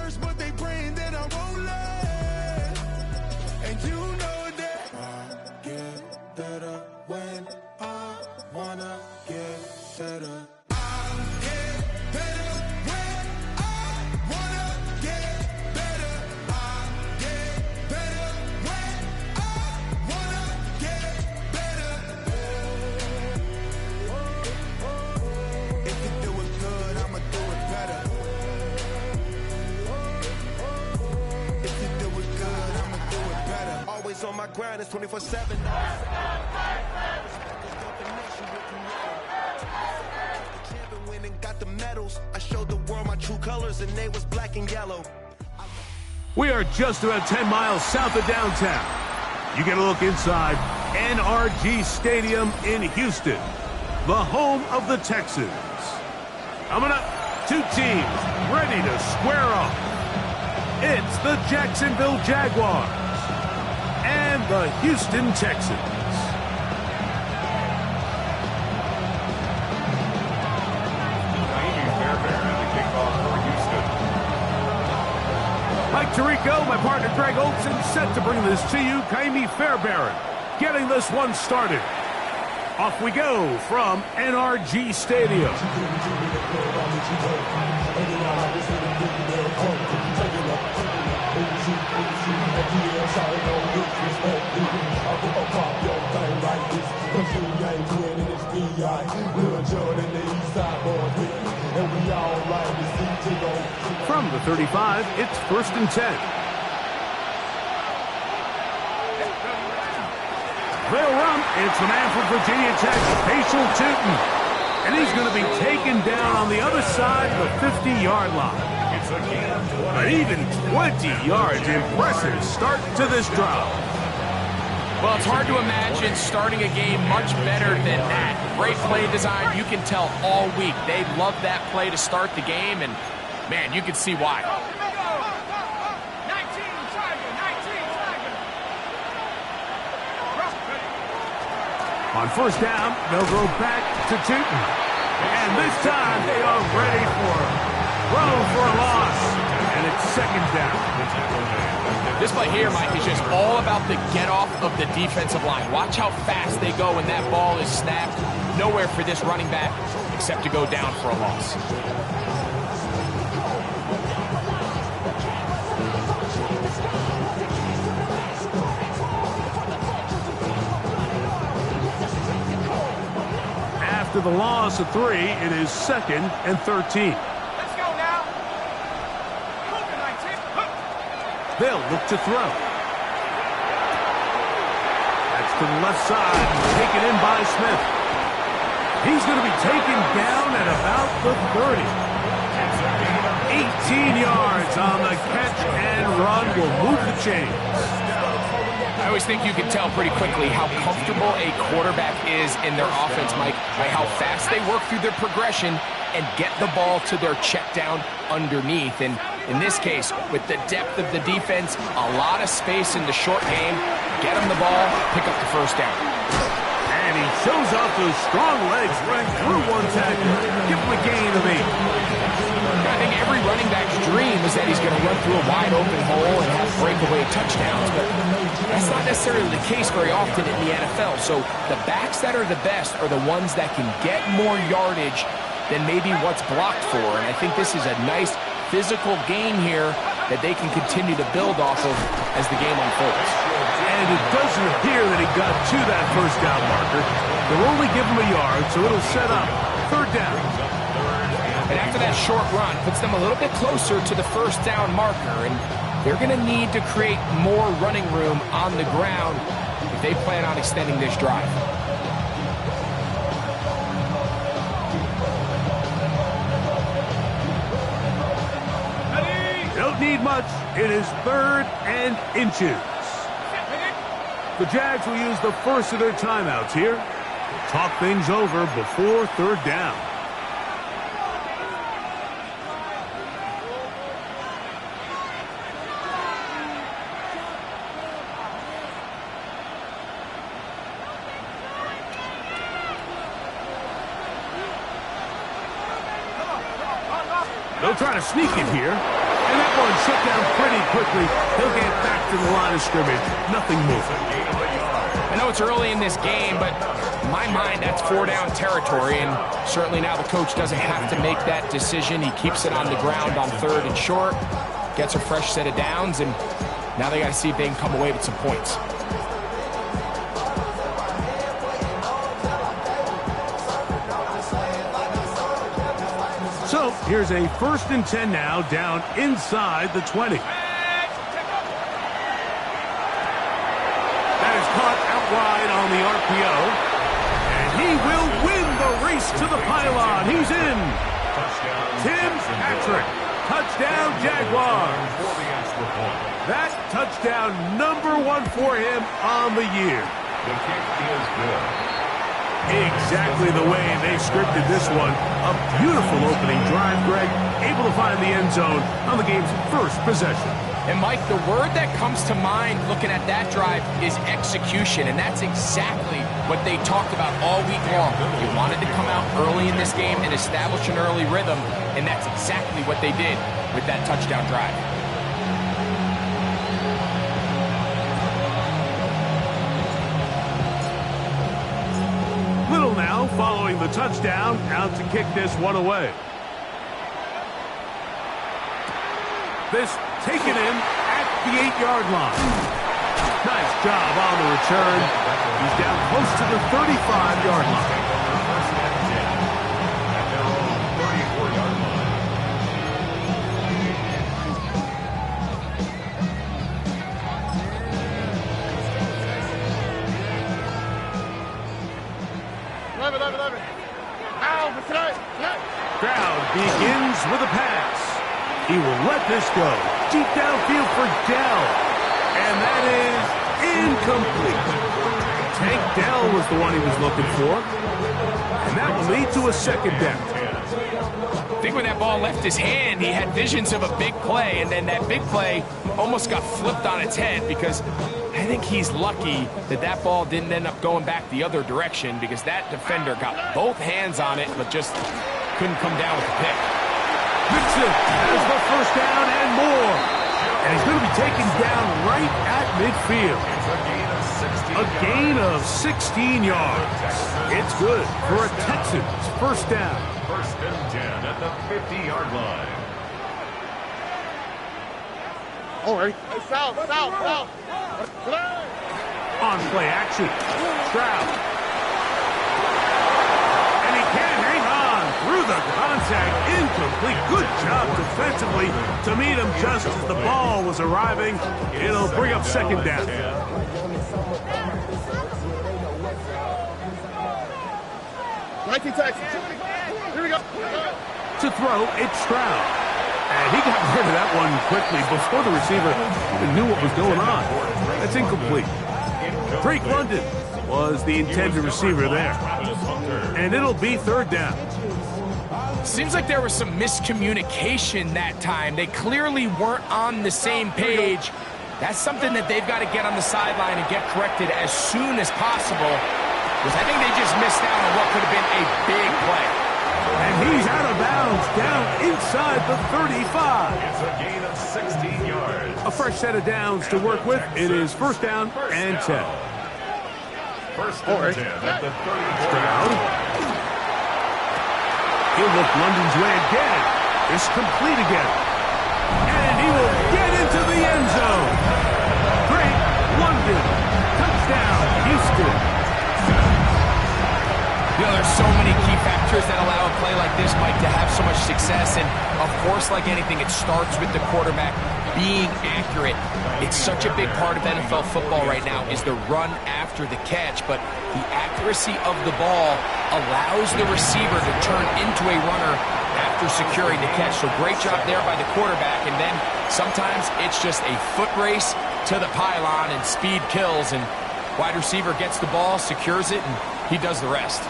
worst, but they praying that I won't last. And you know that I get better when I wanna get better. On my grind, it's 24/7. Got the medals. I showed the world my true colors, and they was black and yellow. We are just about 10 miles south of downtown. You get a look inside NRG Stadium in Houston, the home of the Texans. Coming up, two teams ready to square off. It's the Jacksonville Jaguars and the Houston Texans. Mike Tirico, my partner Greg Olson, set to bring this to you. Kaimi Fairbairn getting this one started. Off we go from NRG Stadium. From the 35, it's 1st and 10. They'll run. It's the man from Virginia Tech, Facial Tootin. And he's going to be taken down on the other side of the 50-yard line. An even 20 yards. Impressive start to this drive. Well, it's hard to imagine starting a game much better than that. Great play design. You can tell all week they love that play to start the game, and, man, you can see why. On 1st down, they'll go back to Tootin. And this time they are ready for a throw for a loss. And it's 2nd down. This play here, Mike, is just all about the get-off of the defensive line. Watch how fast they go when that ball is snapped. Nowhere for this running back except to go down for a loss. After the loss of 3, it is 2nd and 13. Let's go now. They'll look to throw. That's to the left side, taken in by Smith. He's going to be taken down at about the 30. 18 yards on the catch and run will move the chains. I always think you can tell pretty quickly how comfortable a quarterback is in their offense, Mike, by how fast they work through their progression and get the ball to their check down underneath. And in this case, with the depth of the defense, a lot of space in the short game, get them the ball, pick up the 1st down. And he shows off those strong legs running through one tackle. Give him a gain of 8. I think every running back's dream is that he's going to run through a wide open hole and have breakaway touchdowns, but that's not necessarily the case very often in the NFL. So the backs that are the best are the ones that can get more yardage than maybe what's blocked for. And I think this is a nice physical game here that they can continue to build off of as the game unfolds. And it doesn't appear that he got to that 1st down marker. They'll only give him a yard, so it'll set up 3rd down. And after that short run, puts them a little bit closer to the 1st down marker, and they're going to need to create more running room on the ground if they plan on extending this drive. Don't need much. It is 3rd and inches. The Jags will use the first of their timeouts here. They'll talk things over before 3rd down. They'll try to sneak it here. And that one shut down pretty quickly. He'll get back to the line of scrimmage. Nothing moving. I know it's early in this game, but in my mind, that's 4-down territory, and certainly now the coach doesn't have to make that decision. He keeps it on the ground on 3rd and short, gets a fresh set of downs, and now they got to see if they can come away with some points. So here's a 1st and 10 now, down inside the 20. That is caught out wide on the RPO. And he will win the race to the pylon. He's in. Tim Patrick. Touchdown, Jaguars. That touchdown #1 for him on the year. The kick is good. Exactly the way they scripted this one. A beautiful opening drive, Greg. Able to find the end zone on the game's first possession. And, Mike, the word that comes to mind looking at that drive is execution, and that's exactly what they talked about all week long. They wanted to come out early in this game and establish an early rhythm, and that's exactly what they did with that touchdown drive. Little now following the touchdown, out to kick this one away. This taken in at the 8-yard line. Nice job on the return. He's down close to the 35-yard line. Crowd begins with a pass. He will let this go. Deep downfield for Dell. And that is incomplete. Tank Dell was the one he was looking for. And that will lead to a 2nd down. I think when that ball left his hand, he had visions of a big play, and then that big play almost got flipped on its head because I think he's lucky that that ball didn't end up going back the other direction because that defender got both hands on it but just couldn't come down with the pick. Mixon has the 1st down and more. And he's going to be taken down right at midfield. A gain of 16 yards. It's good for a Texans 1st down. 1st and 10 at the 50-yard line. All right. South. On play action. Stroud. And he can't hang on through the contact. Incomplete. Good job defensively to meet him just as the ball was arriving. It'll bring up 2nd down. Here we go. To throw, it's Stroud. And he got rid of that one quickly before the receiver even knew what was going on. That's incomplete. Drake London was the intended receiver there. And it'll be 3rd down. Seems like there was some miscommunication that time. They clearly weren't on the same page. That's something that they've got to get on the sideline and get corrected as soon as possible, because I think they just missed out on what could have been a big play. And he's out of bounds, down inside the 35. It's a gain of 16 yards. A fresh set of downs to work with. It is 1st down and 10. 1st and 10 at the 34. Stroud. He'll look London's way again. It's complete again. And he will get into the end zone. Great London. Touchdown, Houston. You know, there's so many key factors that allow a play like this, Mike, to have so much success. And, of course, like anything, it starts with the quarterback being accurate. It's such a big part of NFL football right now is the run after the catch. But the accuracy of the ball allows the receiver to turn into a runner after securing the catch. So great job there by the quarterback. And then sometimes it's just a foot race to the pylon and speed kills. And wide receiver gets the ball, secures it, and he does the rest.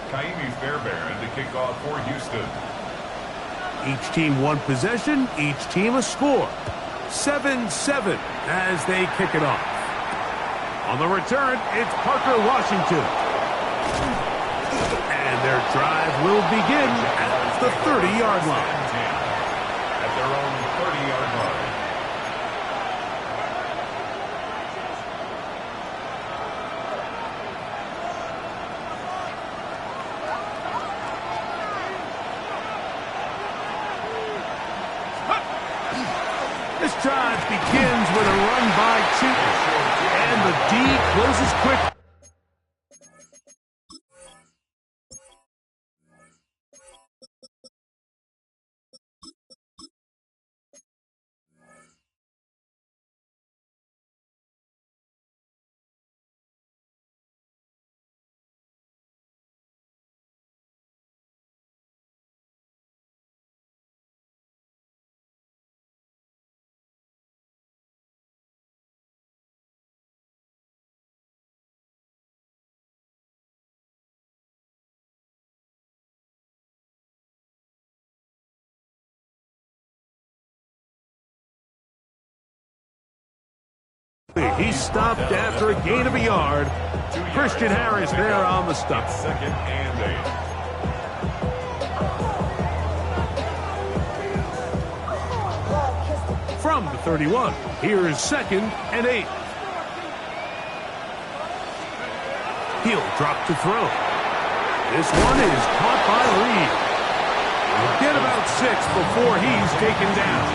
Kaimi Fairbairn to kick off for Houston. Each team one possession, each team a score. 7-7 as they kick it off. On the return, it's Parker Washington. And their drive will begin at the 30-yard line. At their own 30-yard line. This drive begins with a run by Chuton. And the D closes quick. He stopped after a gain of a yard. Christian Harris there on the stop. Second and 8. From the 31, here's second and 8. He'll drop to throw. This one is caught by Reed. He'll get about 6 before he's taken down.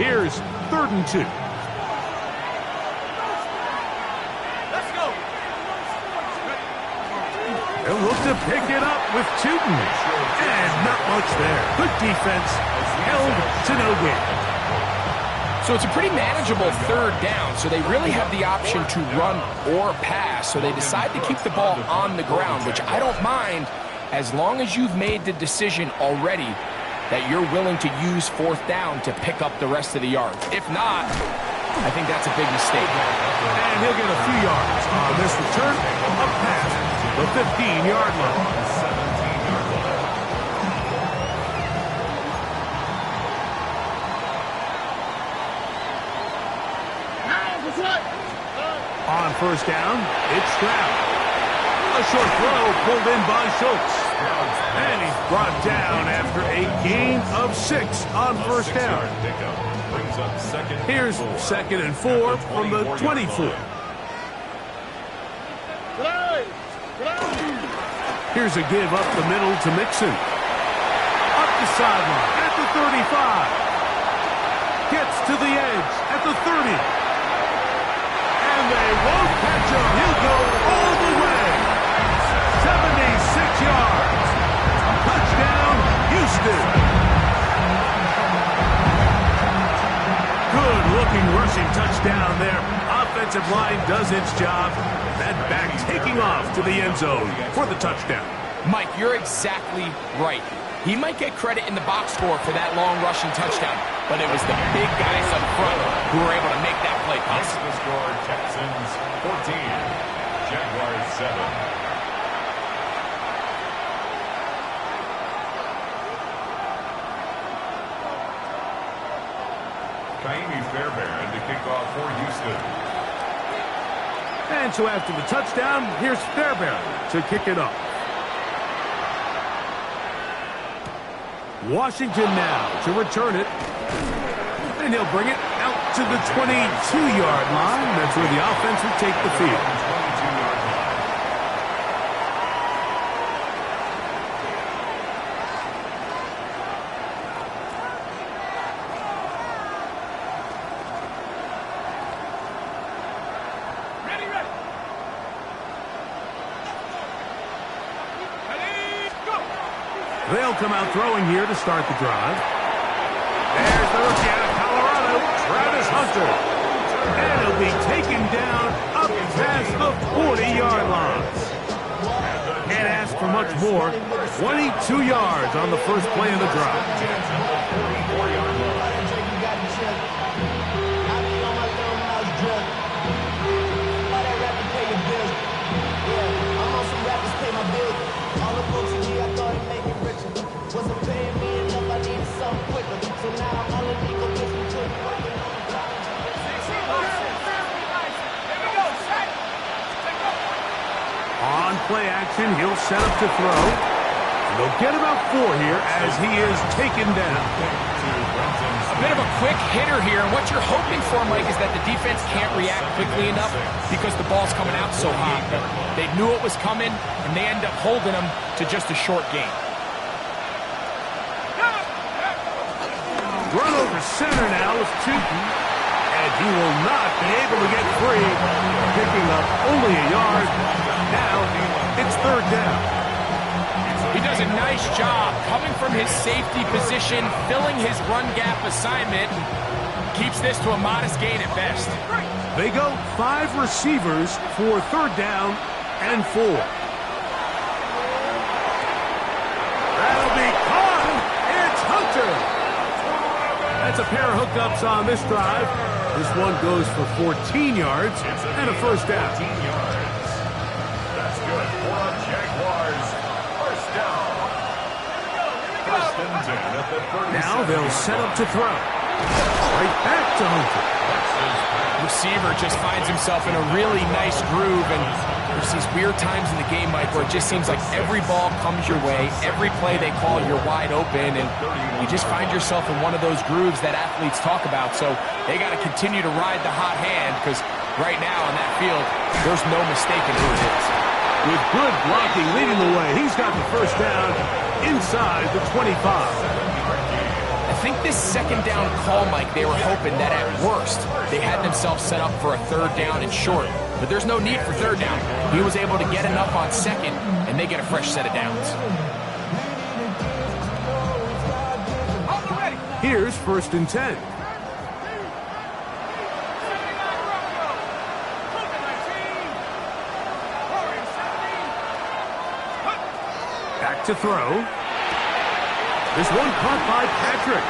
Here's 3rd and 2. Let's go. They'll look to pick it up with Chuton. And not much there. Good defense. Held to no gain. So it's a pretty manageable 3rd down, so they really have the option to run or pass, so they decide to keep the ball on the ground, which I don't mind as long as you've made the decision already that you're willing to use 4th down to pick up the rest of the yards. If not, I think that's a big mistake. And he'll get a few yards on this return up past the 15-yard line. 17-yard line. On 1st down, it's Stroud. A short throw pulled in by Schultz. And he's brought down after a gain of 6 on 1st down. Brings up Here's 2nd and 4 from the 24. Here's a give up the middle to Mixon. Up the sideline at the 35. Gets to the edge at the 30. And they won't catch him. He'll go all the way. 76 yards. Touchdown, Houston. Good-looking rushing touchdown there. Offensive line does its job. That back taking off to the end zone for the touchdown. Mike, you're exactly right. He might get credit in the box score for that long rushing touchdown, but it was the big guys up front who were able to make that play possible. The score, Texans 14, Jaguars 7. Fairbairn to kick off for Houston. And so after the touchdown, here's Fairbairn to kick it off. Washington now to return it. And he'll bring it out to the 22-yard line. That's where the offense will take the field. They'll come out throwing here to start the drive. There's the rookie out of Colorado, Travis Hunter. And he'll be taken down up past the 40-yard line. Can't ask for much more. 22 yards on the first play of the drive. play action. He'll set up to throw. And they'll get about 4 here as he is taken down. A bit of a quick hitter here. And what you're hoping for, Mike, is that the defense can't react quickly enough because the ball's coming out so hot. But they knew it was coming, and they end up holding them to just a short gain. Run over center now with Tootin. And he will not be able to get free, picking up only a yard. Now it's 3rd down. He does a nice job coming from his safety position, filling his run gap assignment. Keeps this to a modest gain at best. They go 5 receivers for 3rd down and 4. That'll be caught. It's Hunter. That's a pair of hookups on this drive. This one goes for 14 yards and a 1st down. 14 yards. That's good for the Jaguars. 1st down. 1st and 10 at the 37. Now they'll set up to throw. Right back to Hunter. Receiver just finds himself in a really nice groove, and there's these weird times in the game, Mike, where it just seems like every ball comes your way, every play they call, you're wide open, and you just find yourself in one of those grooves that athletes talk about. So they got to continue to ride the hot hand, because right now on that field, there's no mistaking who it is. With good blocking leading the way, he's got the 1st down inside the 25. I think this 2nd down call, Mike, they were hoping that at worst they had themselves set up for a 3rd down and short. But there's no need for 3rd down. He was able to get enough on 2nd, and they get a fresh set of downs. Here's 1st and 10. Back to throw. This one caught by Patrick.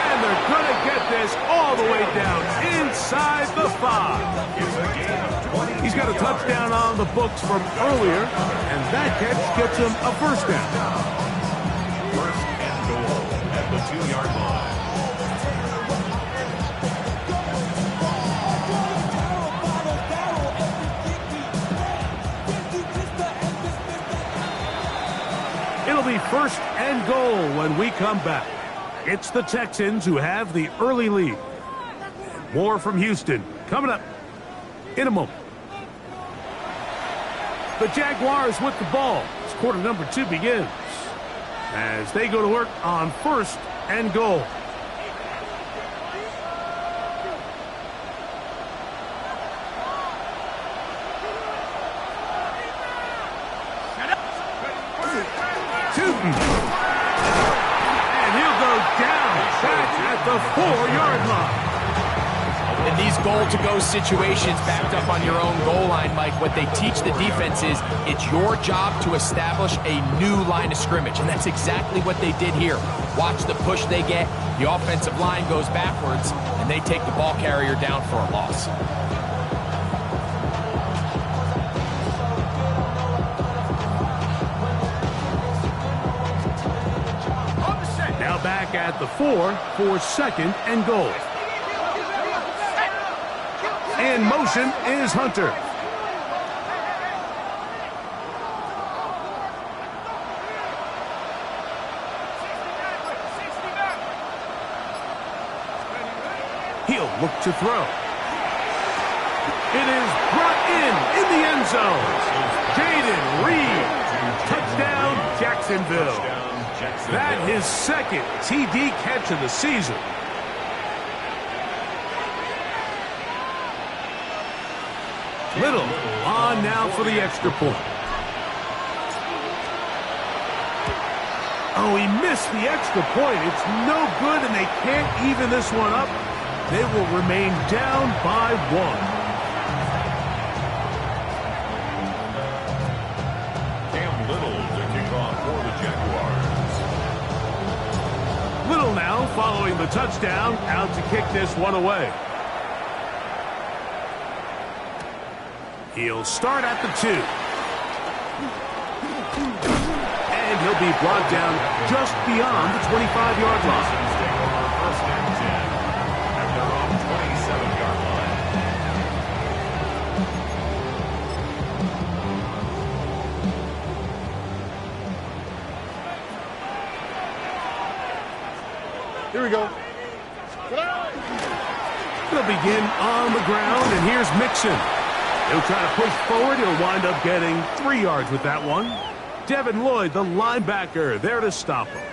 And they're going to get this all the way down inside the 5. He's got a touchdown on the books from earlier, and that catch gets him a 1st down. 1st and goal at the 2-yard line. It'll be 1st and goal when we come back. It's the Texans who have the early lead. More from Houston coming up in a moment. The Jaguars with the ball as quarter number 2 begins, as they go to work on 1st and goal. Tootin. And he'll go down back at the 4-yard line. In these goal-to-go situations backed up on your own goal line, Mike, what they teach the defense is it's your job to establish a new line of scrimmage, and that's exactly what they did here. Watch the push they get. The offensive line goes backwards, and they take the ball carrier down for a loss. Now back at the 4 for 2nd and goal. In motion is Hunter. He'll look to throw. It is brought in the end zone. Jaden Reed. Touchdown, Jacksonville. That his 2nd TD catch of the season. Little on now for the extra point. Oh, he missed the extra point. It's no good, and they can't even this one up. They will remain down by 1. Little now following the touchdown, out to kick this one away. He'll start at the 2. And he'll be brought down just beyond the 25-yard line. First and 10 at their own 27-yard line. we go. They'll begin on the ground, and here's Mixon. He'll try to push forward. He'll wind up getting 3 yards with that one. Devin Lloyd, the linebacker, there to stop him.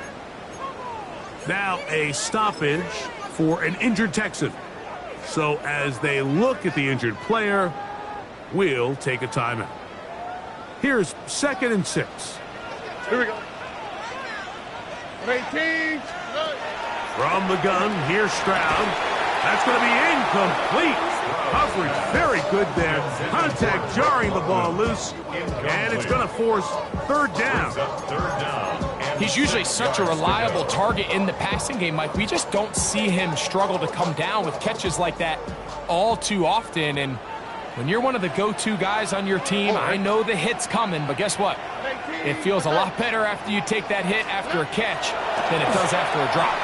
Now a stoppage for an injured Texan. So as they look at the injured player, we'll take a timeout. Here's 2nd and 6. Here we go. 18. From the gun, here's Stroud. That's going to be incomplete. Coverage very good there. Contact jarring the ball loose. And it's going to force 3rd down. He's usually such a reliable target in the passing game, Mike. We just don't see him struggle to come down with catches like that all too often. And when you're one of the go-to guys on your team, I know the hit's coming, but guess what? It feels a lot better after you take that hit after a catch than it does after a drop.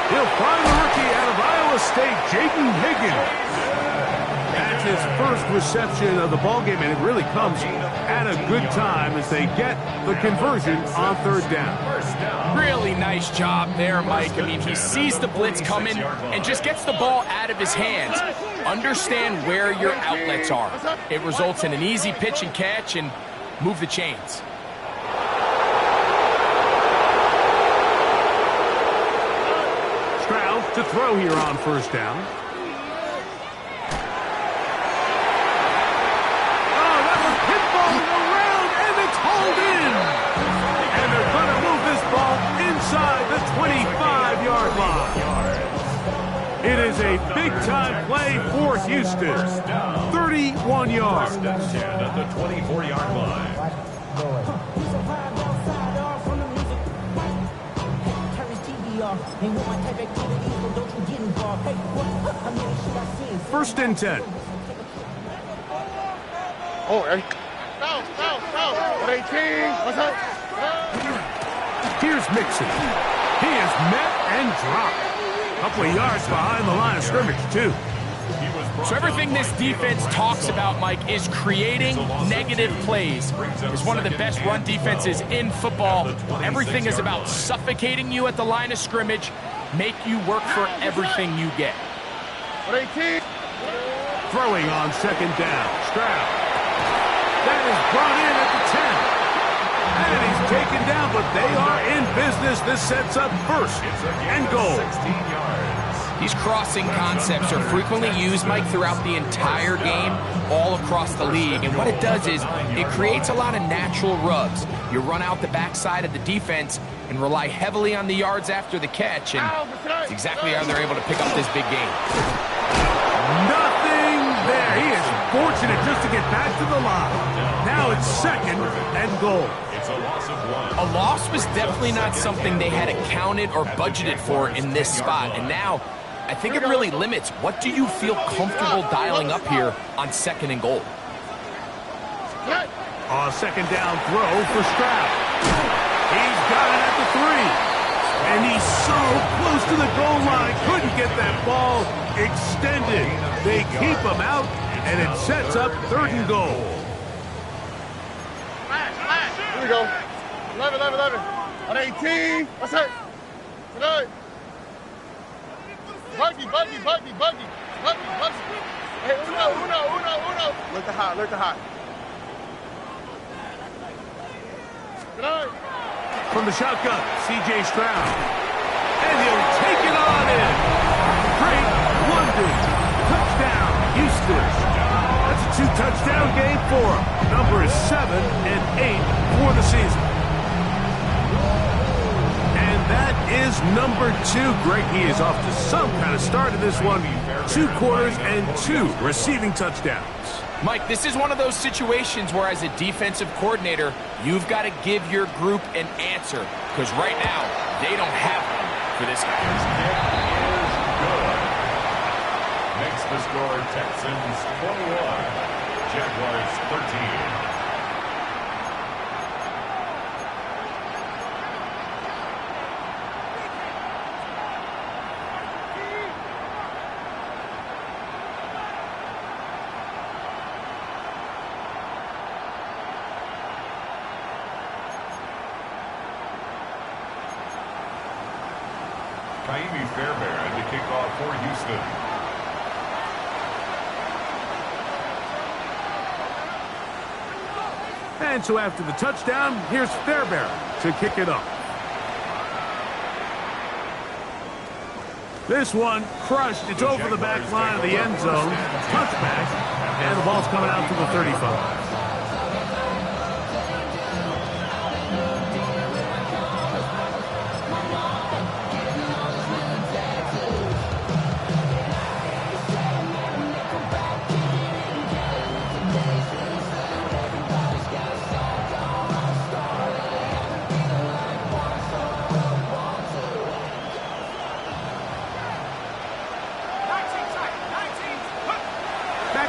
He'll find the rookie out of Iowa State, Jaden Higgins. That's his first reception of the ballgame, and it really comes at a good time as they get the conversion on 3rd down. Really nice job there, Mike. I mean, he sees the blitz coming and just gets the ball out of his hands. Understand where your outlets are. It results in an easy pitch and catch and move the chains. Stroud to throw here on 1st down. Oh, that was pinballing around, and it's hauled in. And they're going to move this ball inside the 25-yard line. It is a big-time play for Houston. 31 yards. 10 at the 24-yard line. First and 10. Oh, hey. Foul. 18. What's up? Here's Mixon. He is met and dropped. Couple of yards behind the line of scrimmage, too. So everything this defense talks about, Mike, is creating negative plays. It's one of the best run defenses in football. Everything is about suffocating you at the line of scrimmage, make you work for everything you get. 18. Throwing on 2nd down. Stroud. That is brought in at the 10. And he's taken down, but they are in business. This sets up 1st and goal. 16 yards. These crossing concepts are frequently used, Mike, throughout the entire game, all across the league. And what it does is it creates a lot of natural rubs. You run out the backside of the defense and rely heavily on the yards after the catch, and it's exactly how they're able to pick up this big game. Nothing there. He is fortunate just to get back to the line. Now it's 2nd and goal. It's a loss of 1. A loss was definitely not something they had accounted or budgeted for in this spot, and now I think it really limits what do you feel comfortable dialing up here on 2nd and goal. A 2nd down throw for Stroud. He's got it at the 3. And he's so close to the goal line. Couldn't get that ball extended. They keep him out, and it sets up 3rd and goal. Here we go. 11. On 18. What's that? Tonight. Buggy. Hey, uno. Look the hot. Tonight. From the shotgun, C.J. Stroud. And he'll take it on in. Great London. Touchdown, Houston. That's a 2-touchdown game for him. Number is 7 and 8 for the season. And that is number 2. Greg, he is off to some kind of start in this one. 2 quarters and 2 receiving touchdowns. Mike, this is one of those situations where as a defensive coordinator, you've got to give your group an answer, because right now, they don't have one for this guy. Makes the score Texans 21, Jaguars 13. Jamie Fairbairn to kick off for Houston. And so after the touchdown, here's Fairbairn to kick it off. This one crushed. It's over the back line of the end zone. Touchback. And the ball's coming out to the 35.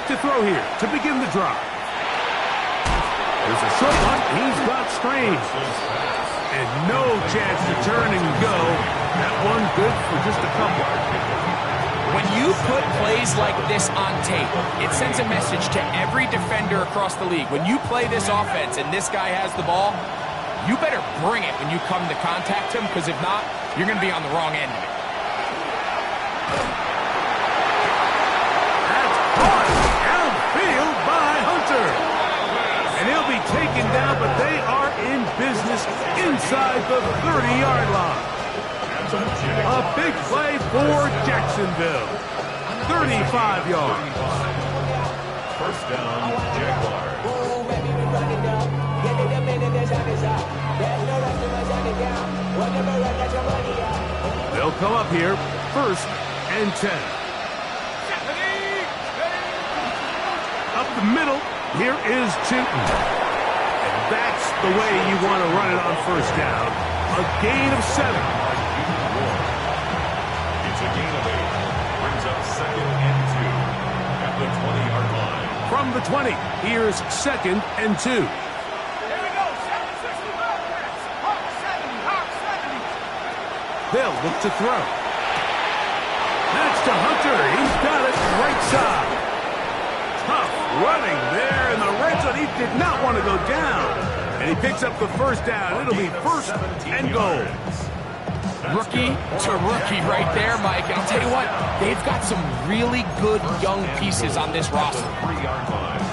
To throw here to begin the drive. There's a short one. He's got strange. And no chance to turn and go. That one good for just a couple. When you put plays like this on tape, it sends a message to every defender across the league. When you play this offense and this guy has the ball, you better bring it when you come to contact him, because if not, you're going to be on the wrong end of it. And he'll be taken down, but they are in business inside the 30-yard line. A big play for Jacksonville. 35 yards. First down, Jaguars. They'll come up here, 1st and 10. Up the middle. Here is Chilton. And that's the way you want to run it on 1st down. A gain of 7. It's a gain of 8. Brings up 2nd and 2 at the 20-yard line. From the 20, here's 2nd and 2. Here we go. 760 Wildcats. Hawk 70. Hawk 70. They'll look to throw. That's to Hunter. He's got it right side. Tough running there in the red zone. He did not want to go down. And he picks up the 1st down. It'll be 1st and goal. Rookie to rookie right there, Mike. And I'll tell you what, they've got some really good young pieces on this roster. 3-yard line.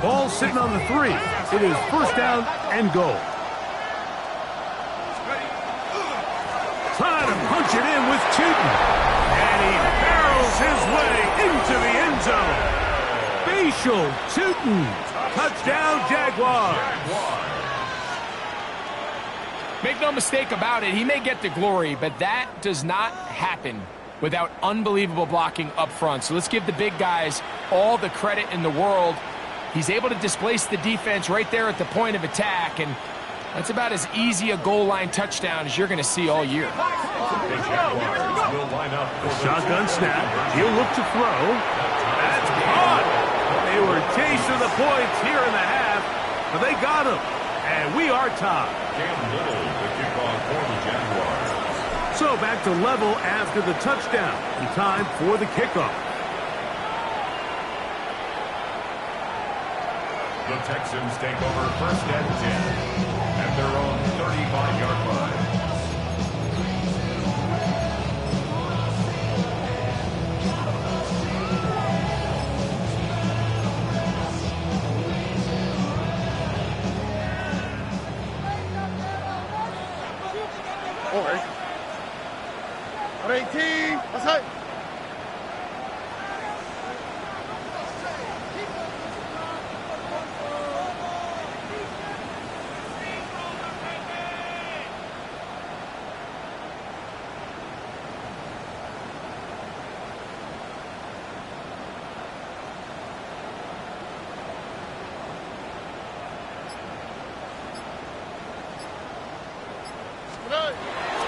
Ball sitting on the 3. It is 1st down and goal. Trying to punch it in with Chilton. And he barrels his way into the end zone. Facial Chilton. Touchdown, Jaguars. Make no mistake about it, he may get the glory, but that does not happen without unbelievable blocking up front. So let's give the big guys all the credit in the world. He's able to displace the defense right there at the point of attack, and that's about as easy a goal line touchdown as you're going to see all year. Shotgun snap. He'll look to throw. That's caught. They were chasing the points here in the half, but they got him. And we are tied. Cam Little, the kickoff for the Jaguars. So back to level after the touchdown. And time for the kickoff. The Texans take over 1st and 10 at their own 35-yard line. Over. 18. What's that?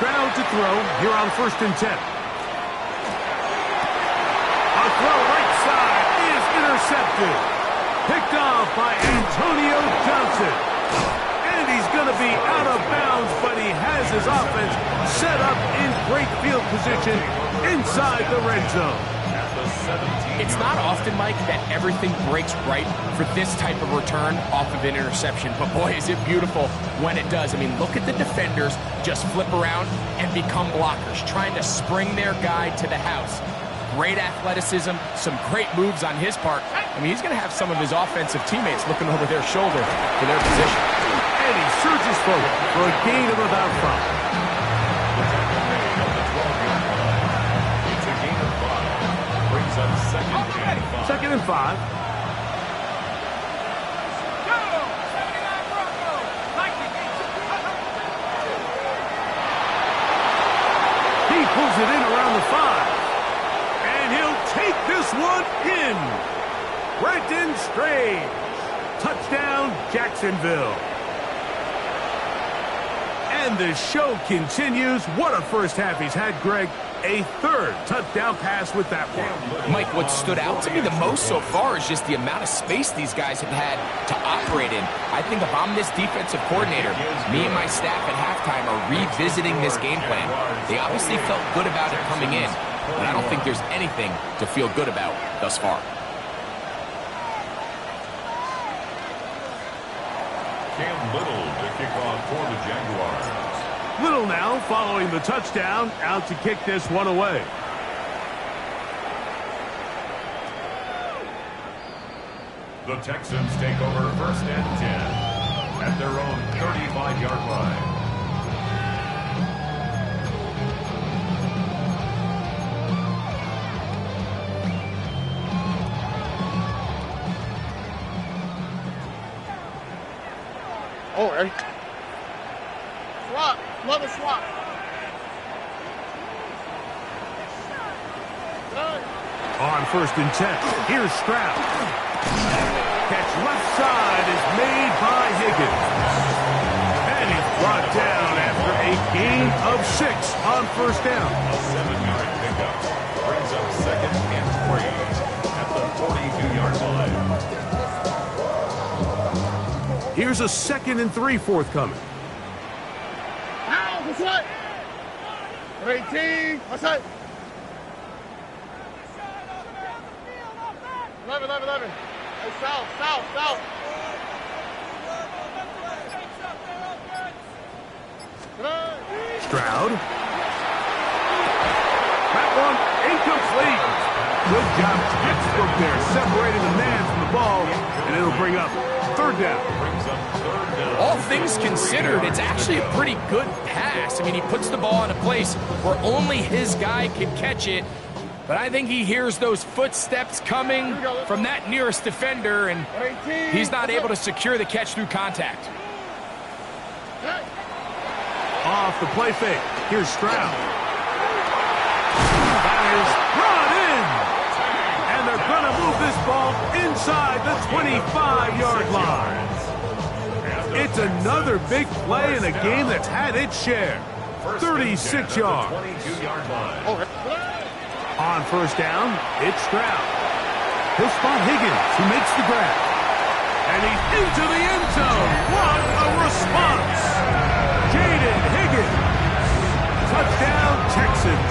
Ground to throw here on 1st and 10. A throw right side is intercepted. Picked off by Antonio Johnson. And he's going to be out of bounds, but he has his offense set up in great field position inside the red zone. It's not often, Mike, that everything breaks right for this type of return off of an interception. But boy, is it beautiful when it does. I mean, look at the defenders just flip around and become blockers, trying to spring their guy to the house. Great athleticism, some great moves on his part. I mean, he's going to have some of his offensive teammates looking over their shoulder for their position. And he surges forward for a gain of about 5. Second and 5. He pulls it in around the 5. And he'll take this one in. Brenton Strange. Touchdown, Jacksonville. And the show continues. What a first half he's had, Greg. A third touchdown pass with that one. Mike, what stood out to me the most so far is just the amount of space these guys have had to operate in. I think if I'm this defensive coordinator, me and my staff at halftime are revisiting this game plan. They obviously felt good about it coming in, but I don't think there's anything to feel good about thus far. Cam Little to kick off for the Jaguars. Little now following the touchdown, out to kick this one away. The Texans take over 1st and 10 at their own 35-yard line. Oh, Eric. Swap. Love a swap. On 1st and 10, here's Stroud. Catch left side is made by Higgins. And he's brought down after a gain of 6 on 1st down. A 7-yard pickup brings up 2nd and 3 at the 42-yard line. Here's a 2nd and 3 forthcoming. What's that? 18. What's that? 11. Hey, south. Stroud. That one incomplete. Good job, textbook there, separating the man from the ball, and it'll bring up 3rd down. All things considered, it's actually a pretty good pass. I mean, he puts the ball in a place where only his guy can catch it. But I think he hears those footsteps coming from that nearest defender, and he's not able to secure the catch through contact. Off the play fake. Here's Stroud. That is brought in. And they're going to move this ball inside the 25-yard line. It's another big play in a game that's had its share. 36 yards. On 1st down, it's Stroud. He'll spot Higgins, who makes the grab. And he's into the end zone. What a response. Jaden Higgins. Touchdown, Texans.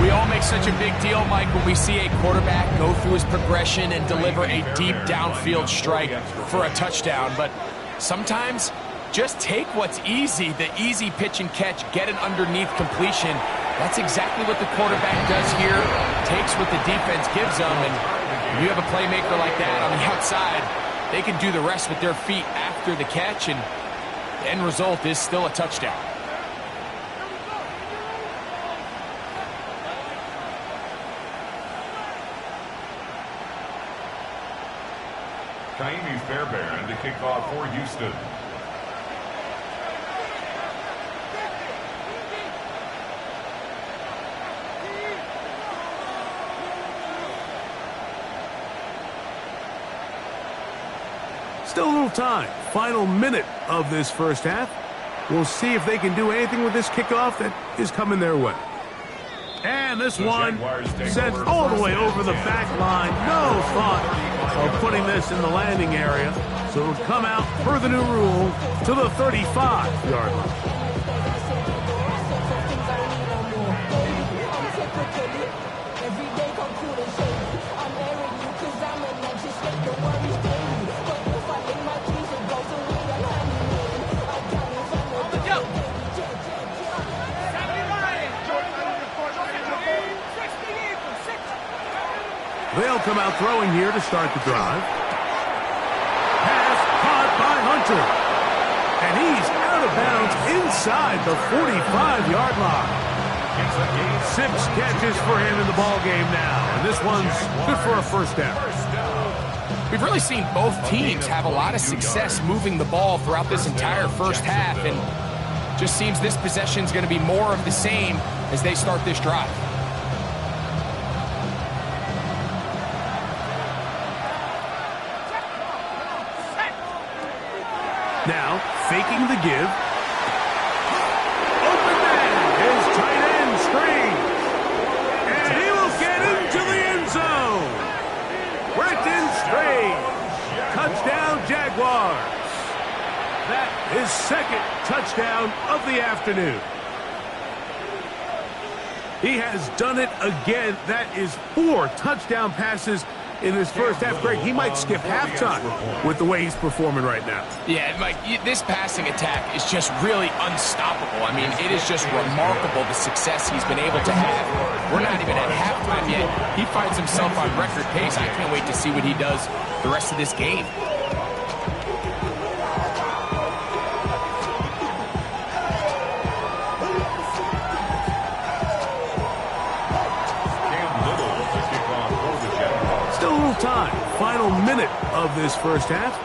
We all make such a big deal, Mike, when we see a quarterback go through his progression and deliver a deep downfield strike for a touchdown. But sometimes, just take what's easy, the easy pitch and catch, get an underneath completion. That's exactly what the quarterback does here, takes what the defense gives them, and when you have a playmaker like that on the outside, they can do the rest with their feet after the catch, and the end result is still a touchdown. Kaimi Fairbairn to kick off for Houston. Still a little time. Final minute of this first half. We'll see if they can do anything with this kickoff that is coming their way. And this one sent all the way over the back line. No thought of putting this in the landing area. So it'll come out per the new rule to the 35-yard line. They'll come out throwing here to start the drive. Pass caught by Hunter. And he's out of bounds inside the 45-yard line. 6 catches for him in the ball game now. And this one's good for a first down. We've really seen both teams have a lot of success moving the ball throughout this entire first half. And just seems this possession is going to be more of the same as they start this drive. Now, faking the give. Open man, his tight end screen. And he will get into the end zone. Brenton Strange. Touchdown, Jaguars. That is second touchdown of the afternoon. He has done it again. That is 4 touchdown passes in his first half. Greg, he might skip halftime with the way he's performing right now. Yeah, Mike, this passing attack is just really unstoppable. I mean, it is just remarkable the success he's been able to have. We're not even at halftime yet. He finds himself on record pace. I can't wait to see what he does the rest of this game. Time. Final minute of this first half.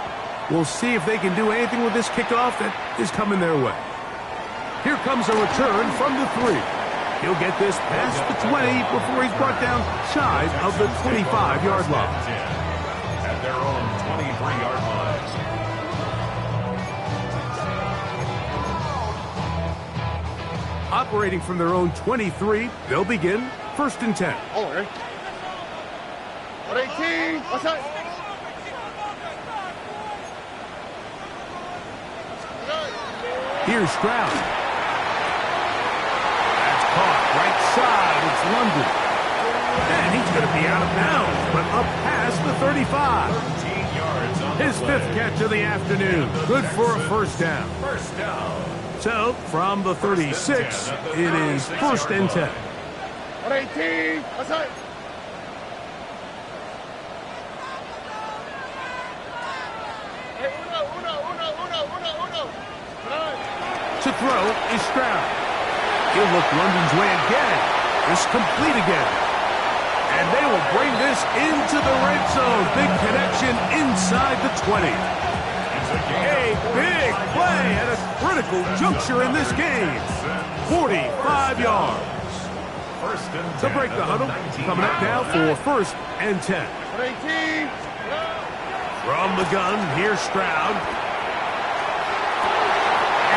We'll see if they can do anything with this kickoff that is coming their way. Here comes a return from the 3. He'll get this past the 20 before he's brought down shy of the 25-yard line. At their own 23-yard line. Operating from their own 23, they'll begin 1st and 10. Oh, okay. 18, what's that? Here's Stroud. That's caught right side. It's London. And he's going to be out of bounds, but up past the 35. 13 yards on His 5th catch of the afternoon. Good for a first down. First down. So, from the 36, it is 1st and 10. 18, what's that? To throw is Stroud. He'll look London's way again. It's complete again. And they will bring this into the red zone. Big connection inside the 20. A big play at a critical juncture in this game. 45 yards. To break the huddle, coming up now for 1st and 10. 18. From the gun, here's Stroud.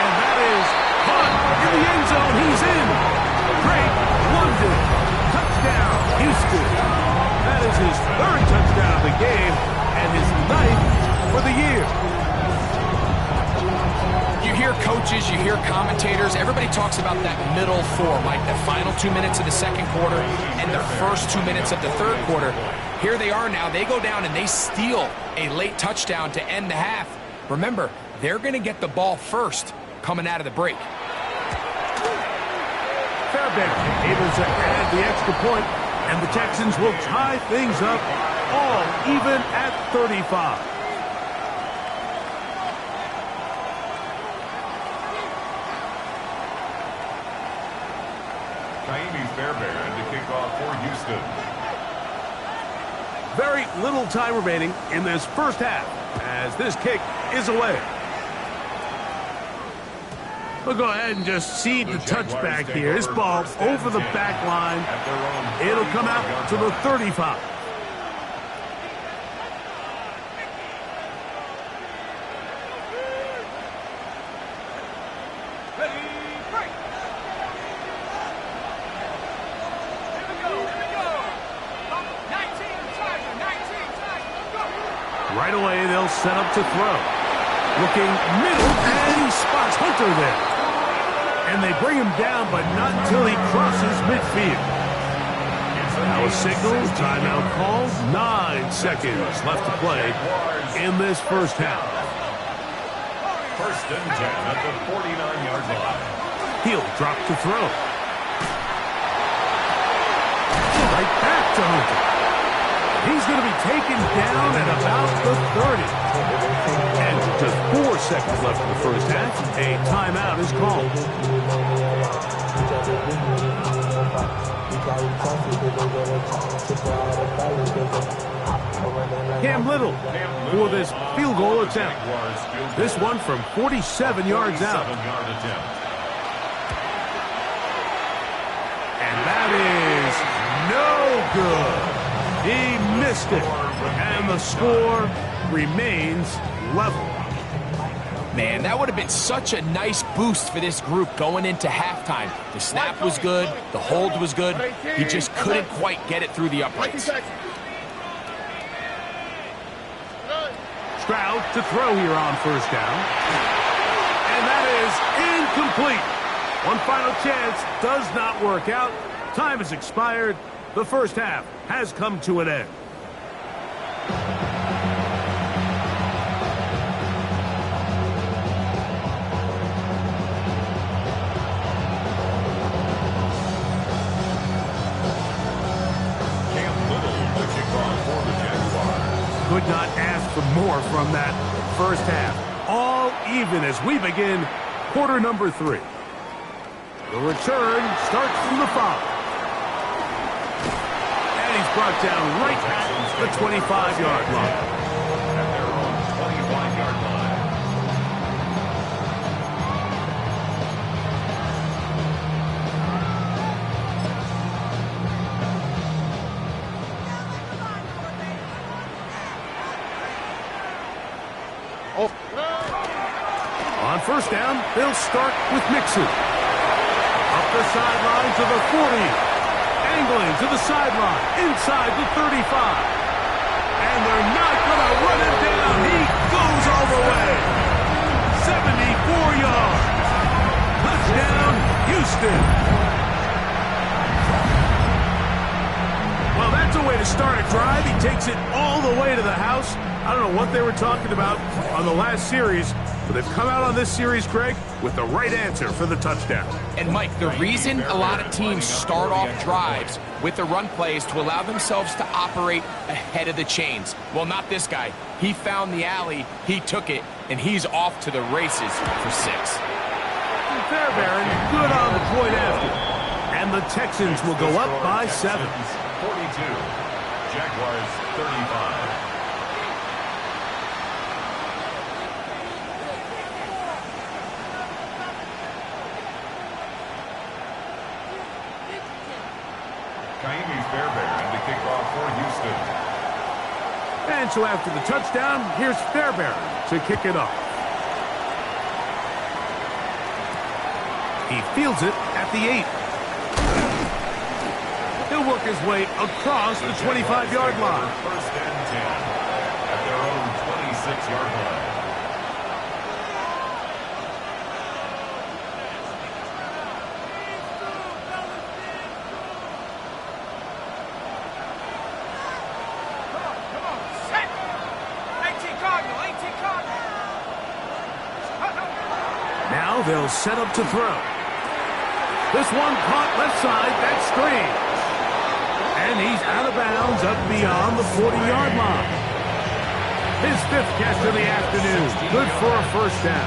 And that is caught in the end zone. He's in. Drake London. Touchdown, Houston. That is his 3rd touchdown of the game and his 9th for the year. You hear coaches, you hear commentators, everybody talks about that middle 4, Mike, the final 2 minutes of the second quarter and the first 2 minutes of the third quarter. Here they are now. They go down and they steal a late touchdown to end the half. Remember, they're going to get the ball first coming out of the break. Fairbank able to add the extra point, and the Texans will tie things up all even at 35. Fairbairn to kick off for Houston. Very little time remaining in this first half as this kick is away. We'll go ahead and just cede the touchback here. This ball over the back line. It'll come out to the 35. Right away, they'll set up to throw. Looking middle, and he spots Hunter there. And they bring him down, but not until he crosses midfield. Now a signal, timeout called. 9 seconds left to play in this first half. First and 10 at the 49-yard line. He'll drop to throw. Right back to Hunter. He's going to be taken down at about the 30. And just 4 seconds left in the first half. A timeout is called. Cam Little for this field goal attempt. This one from 47 yards out. And that is no good. He missed it. And the score remains level. Man, that would have been such a nice boost for this group going into halftime. The snap was good. The hold was good. He just couldn't quite get it through the uprights. Stroud to throw here on first down. And that is incomplete. One final chance does not work out. Time has expired. The first half has come to an end. Could not ask for more from that first half. All even as we begin quarter number 3. The return starts from the 5. And he's brought down right at the 25-yard line. At their own 25-yard line. On first down, they'll start with Mixon. Up the sideline to the 40. Angling to the sideline, inside the 35. And they're not going to run him down. He goes all the way. 74 yards. Touchdown, Houston. Well, that's a way to start a drive. He takes it all the way to the house. I don't know what they were talking about on the last series, but they've come out on this series, Craig, with the right answer for the touchdown. And, Mike, the reason a lot of teams start off drives with the run play is to allow themselves to operate ahead of the chains. Well, not this guy. He found the alley, he took it, and he's off to the races for 6. Fairbairn, good on the point after. And the Texans will go up by 7. 42. Jaguars 35. Fairbairn to kick off for Houston. And so after the touchdown, here's Fairbairn to kick it off. He fields it at the 8. He'll work his way across the 25-yard line. First and 10 at their own 26-yard line. Now they'll set up to throw. This one caught left side. That's strange. And he's out of bounds up beyond the 40-yard line. His 5th catch of the afternoon. Good for a first down.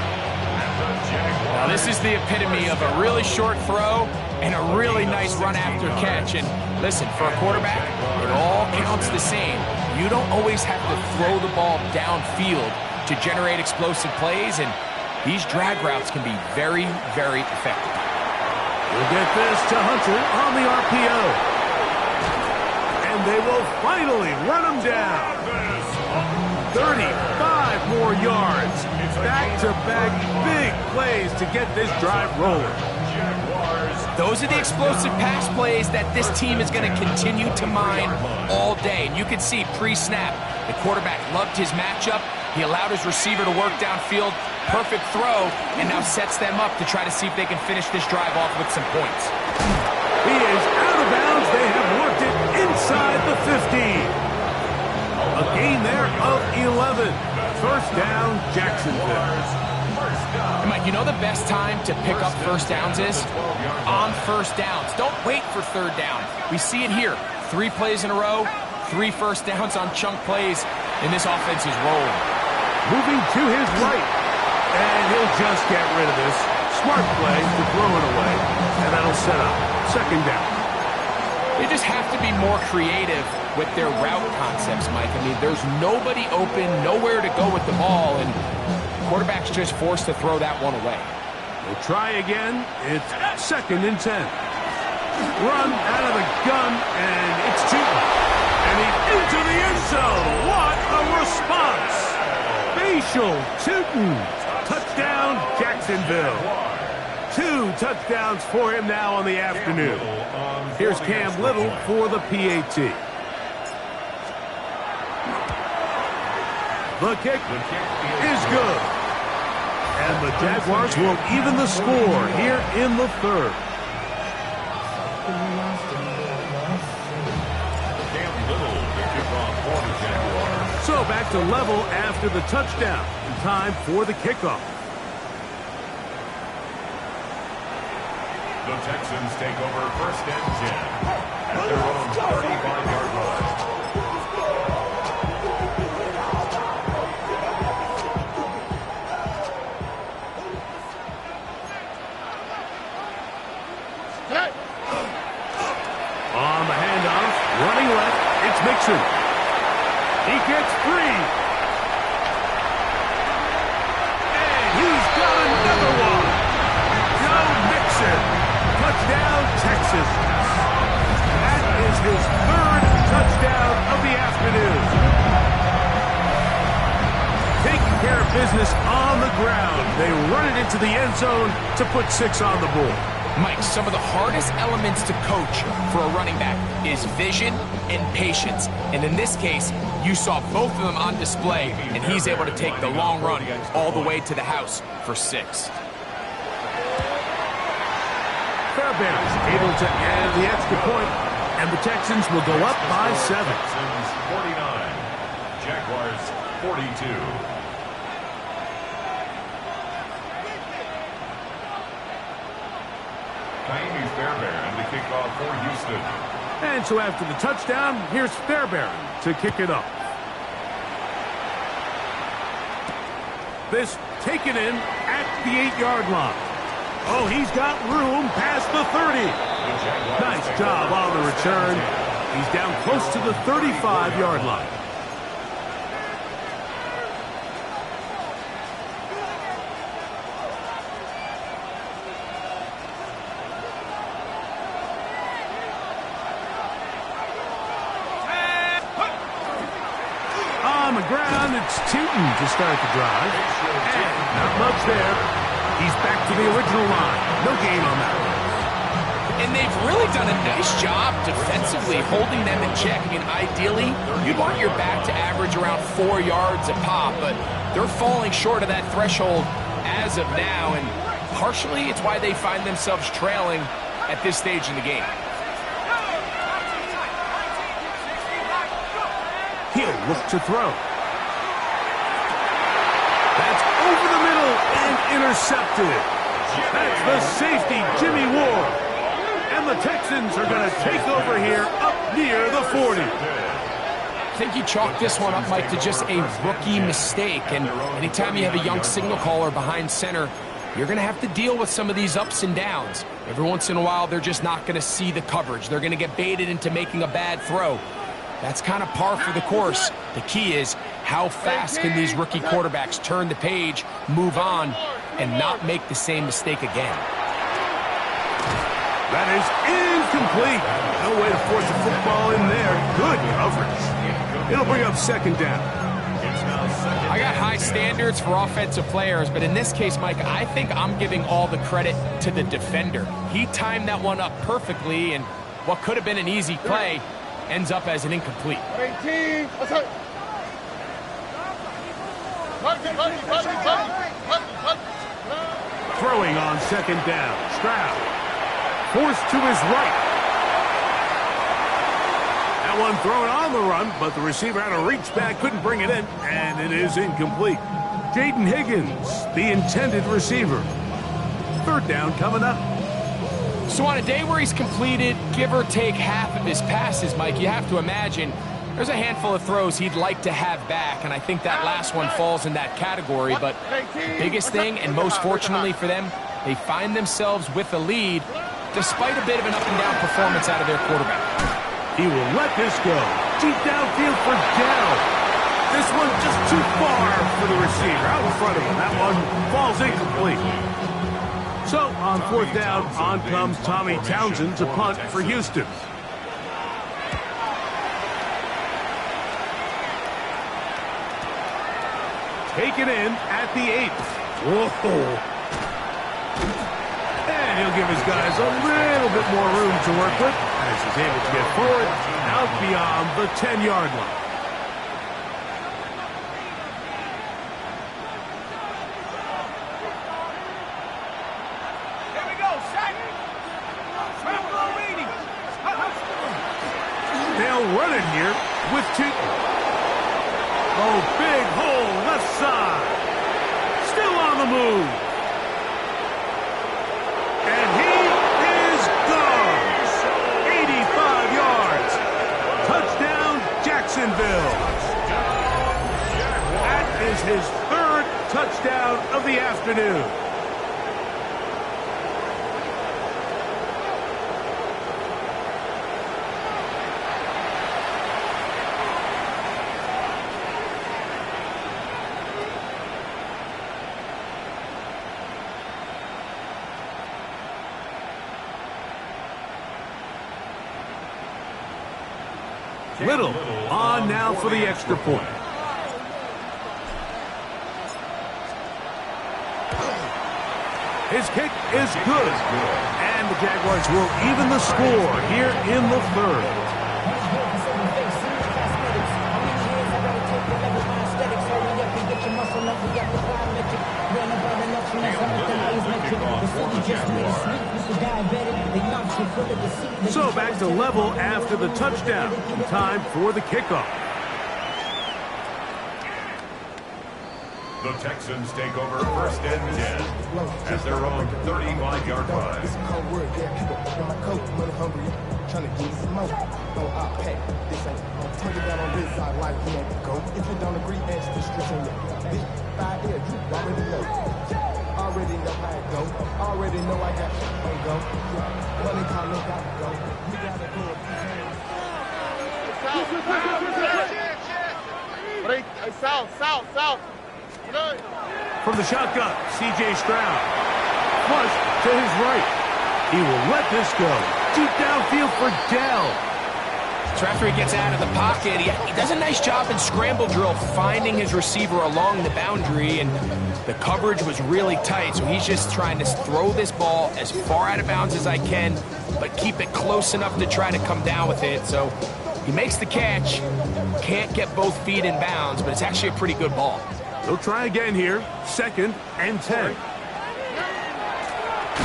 Now, this is the epitome of a really short throw and a really nice run after catch. And listen, for a quarterback, it all counts the same. You don't always have to throw the ball downfield to generate explosive plays, and these drag routes can be very, very effective. We'll get this to Hunter on the RPO. And they will finally run him down. 35 more yards. Back-to-back big plays to get this drive rolling. Jaguars Those are the explosive pass plays that this team is going to continue to mine all day. And you can see pre-snap, the quarterback loved his matchup. He allowed his receiver to work downfield. Perfect throw, and now sets them up to try to see if they can finish this drive off with some points. He is out of bounds. They have worked it inside the 15. A gain there of 11. First down, Jacksonville. And Mike, you know the best time to pick up first downs is? On first downs. Don't wait for third down. We see it here. 3 plays in a row, 3 first downs on chunk plays, and this offense is rolling. Moving to his right, and he'll just get rid of this. Smart play to throw it away, and that'll set up second down. They just have to be more creative with their route concepts, Mike. I mean, there's nobody open, nowhere to go with the ball, and quarterback's just forced to throw that one away. We'll try again. It's second and 10. Run out of the gun, and it's Tootin. And he's into the end zone. What a response! Facial Tootin. Touchdown, Jacksonville. 2 touchdowns for him now on the afternoon. Here's Cam Little for the PAT. The kick is good. And the Jaguars will even the score here in the third. So back to level after the touchdown. Time for the kickoff. The Texans take over first and 10 at their own 35-yard line. On the handoff, running left, it's Mixon. He gets free. And he's got another one. Joe Mixon. Touchdown, Texas. That is his 3rd touchdown of the afternoon. Taking care of business on the ground. They run it into the end zone to put 6 on the board. Mike, some of the hardest elements to coach for a running back is vision and patience. And in this case, you saw both of them on display, and he's able to take the long run all the way to the house for 6. Fairbairn's able to add the extra point, and the Texans will go up by 7. Texans 49, Jaguars 42. Fairbairn to kick off for Houston. And so after the touchdown, here's Fairbairn to kick it up. This taken in at the 8-yard line. Oh, he's got room past the 30. Nice job on the return. He's down close to the 35-yard line. On the ground, it's Tootin to start the drive. And not much there. He's back to the original line. No gain on that one. And they've really done a nice job defensively holding them in check. I mean, ideally, you'd want your back to average around 4 yards a pop, but they're falling short of that threshold as of now, and partially it's why they find themselves trailing at this stage in the game. He'll look to throw. That's over the middle and intercepted. That's the safety, Jimmy Ward. And the Texans are going to take over here up near the 40. I think you chalk this one up, Mike, to just a rookie mistake. And anytime you have a young signal caller behind center, you're going to have to deal with some of these ups and downs. Every once in a while, they're just not going to see the coverage. They're going to get baited into making a bad throw. That's kind of par for the course. The key is how fast can these rookie quarterbacks turn the page, move on, and not make the same mistake again. That is incomplete. No way to force a football in there. Good coverage. It'll bring up second down. It's now I got high standards for offensive players, but in this case, Mike, I think I'm giving all the credit to the defender. He timed that one up perfectly, and what could have been an easy play ends up as an incomplete. 18. What's up? Throwing on second down. Stroud forced to his right. That one thrown on the run, but the receiver had to reach back, couldn't bring it in, and it is incomplete. Jaden Higgins, the intended receiver. Third down coming up. So on a day where he's completed, give or take half of his passes, Mike, you have to imagine there's a handful of throws he'd like to have back, and I think that last one falls in that category. But the biggest thing, and most fortunately for them, they find themselves with a lead despite a bit of an up-and-down performance out of their quarterback. He will let this go. Deep downfield for Dell. This one just too far for the receiver. Out in front of him. That one falls incomplete. So, on fourth down, on comes Tommy Townsend to punt for Houston. Taken in at the 8th. Whoa. And he'll give his guys a little bit more room to work with as he's able to get forward out beyond the 10-yard line. Here we go, sack. They'll run it here with two. Oh, big hole left side. Still on the move. And he is gone. 85 yards. Touchdown, Jacksonville. That is his third touchdown of the afternoon. Little on now for the extra point. His kick is good. And the Jaguars will even the score here in the third. So back to level after the touchdown. Time for the kickoff. The Texans take over first and 10 at their own 35-yard line. Trying to get some more. No, I pack. This ain't. Take it down on this side like you want to go. If you don't agree, ask the streets on your bitch. 5 years, you already know. Already know how it go. Already know I got on go. Money call, no got to go. You gotta go. South. From the shotgun, C.J. Stroud. Flush to his right. He will let this go. Deep downfield for Dell. So after he gets out of the pocket, he does a nice job in scramble drill finding his receiver along the boundary, and the coverage was really tight, so he's just trying to throw this ball as far out of bounds as I can, but keep it close enough to try to come down with it. So he makes the catch, can't get both feet in bounds, but it's actually a pretty good ball. They'll try again here, 2nd and 10.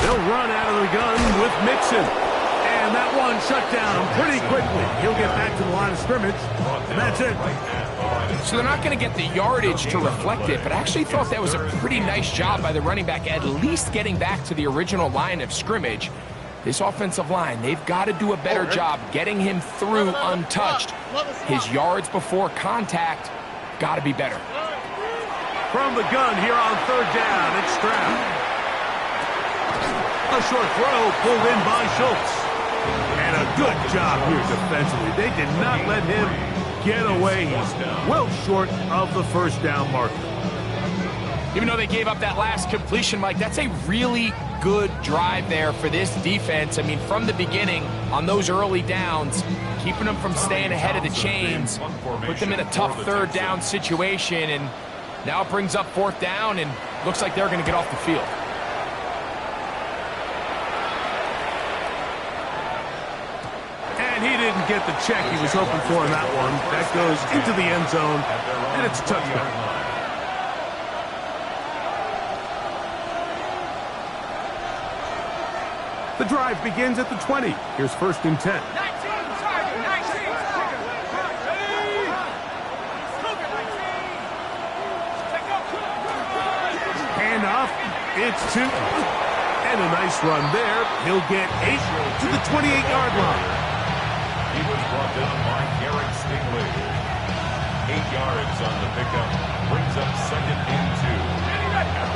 They'll run out of the gun with Mixon. And that one shut down pretty quickly. He'll get back to the line of scrimmage, and that's it. So they're not going to get the yardage to reflect it, but I actually thought that was a pretty nice job by the running back, at least getting back to the original line of scrimmage. This offensive line, they've got to do a better job getting him through untouched. His yards before contact got to be better. From the gun here on 3rd down, it's Stroud. A short throw pulled in by Schultz. And a good job here defensively. They did not let him get away. He's well short of the first down marker. Even though they gave up that last completion, Mike, that's a really good drive there for this defense. I mean, from the beginning, on those early downs, keeping them from staying ahead of the chains, put them in a tough third down situation, and now it brings up fourth down, and looks like they're going to get off the field. And he didn't get the check he was hoping for in that one. That goes into the end zone, and it's a touchdown. The drive begins at the 20. Here's 1st and 10. 19, target, 19. Hand off. It's 2. And a nice run there. He'll get 8 to the 28-yard line. He was brought down by Garrett Stingley. 8 yards on the pickup. Brings up 2nd and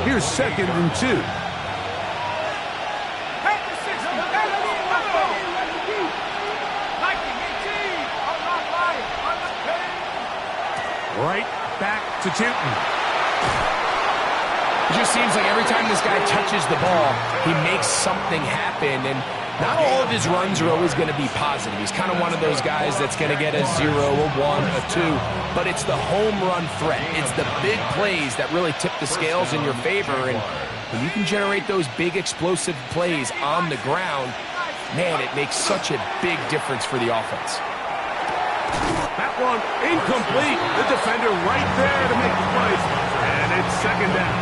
2. Here's 2nd and 2. Right back to Tootin. It just seems like every time this guy touches the ball, he makes something happen, and not all of his runs are always going to be positive. He's kind of one of those guys that's going to get a 0, a 1, a 2, but it's the home run threat. It's the big plays that really tip the scales in your favor, and when you can generate those big explosive plays on the ground, man, it makes such a big difference for the offense. That one incomplete. The defender right there to make the play. And it's 2nd down.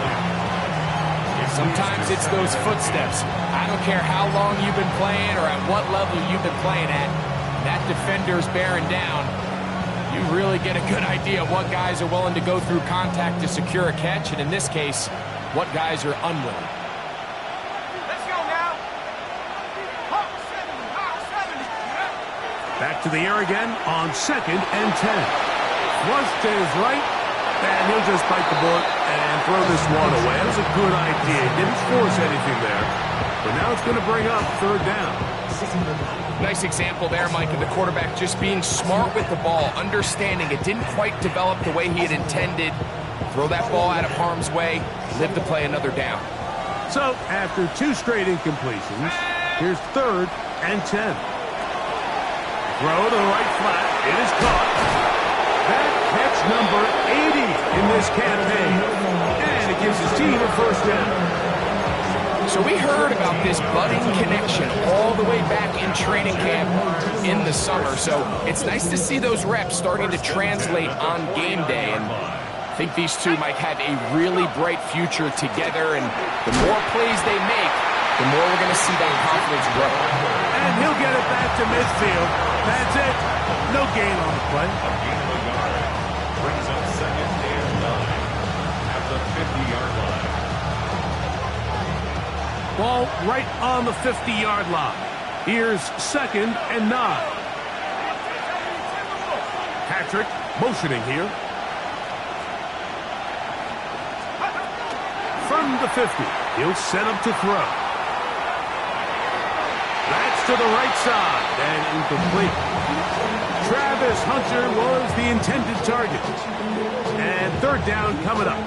Sometimes it's those footsteps. I don't care how long you've been playing or at what level you've been playing at. That defender's bearing down. You really get a good idea of what guys are willing to go through contact to secure a catch, and in this case, what guys are unwilling. Let's go now. Hawk 70, Hawk 70. Back to the air again on 2nd and 10. Flush to his right, and he'll just bite the bullet and throw this one away. That was a good idea. Didn't force anything there, but now it's going to bring up 3rd down. Nice example there, Mike, of the quarterback just being smart with the ball, understanding it didn't quite develop the way he had intended. Throw that ball out of harm's way, live to play another down. So, after 2 straight incompletions, here's 3rd and 10. Throw to the right flat. It is caught. That catch number 80 in this campaign. And it gives his team a 1st down. So we heard about this budding connection all the way back in training camp in the summer. So it's nice to see those reps starting to translate on game day. And I think these two might have a really bright future together. And the more plays they make, the more we're going to see that confidence grow. And he'll get it back to midfield. That's it. No gain on the play. A gain of a yard. Brings up 2nd and 9 at the 50-yard line. Ball right on the 50-yard line. Here's 2nd and 9. Patrick motioning here. From the 50, he'll set up to throw. That's to the right side and incomplete. Travis Hunter was the intended target. And 3rd down coming up.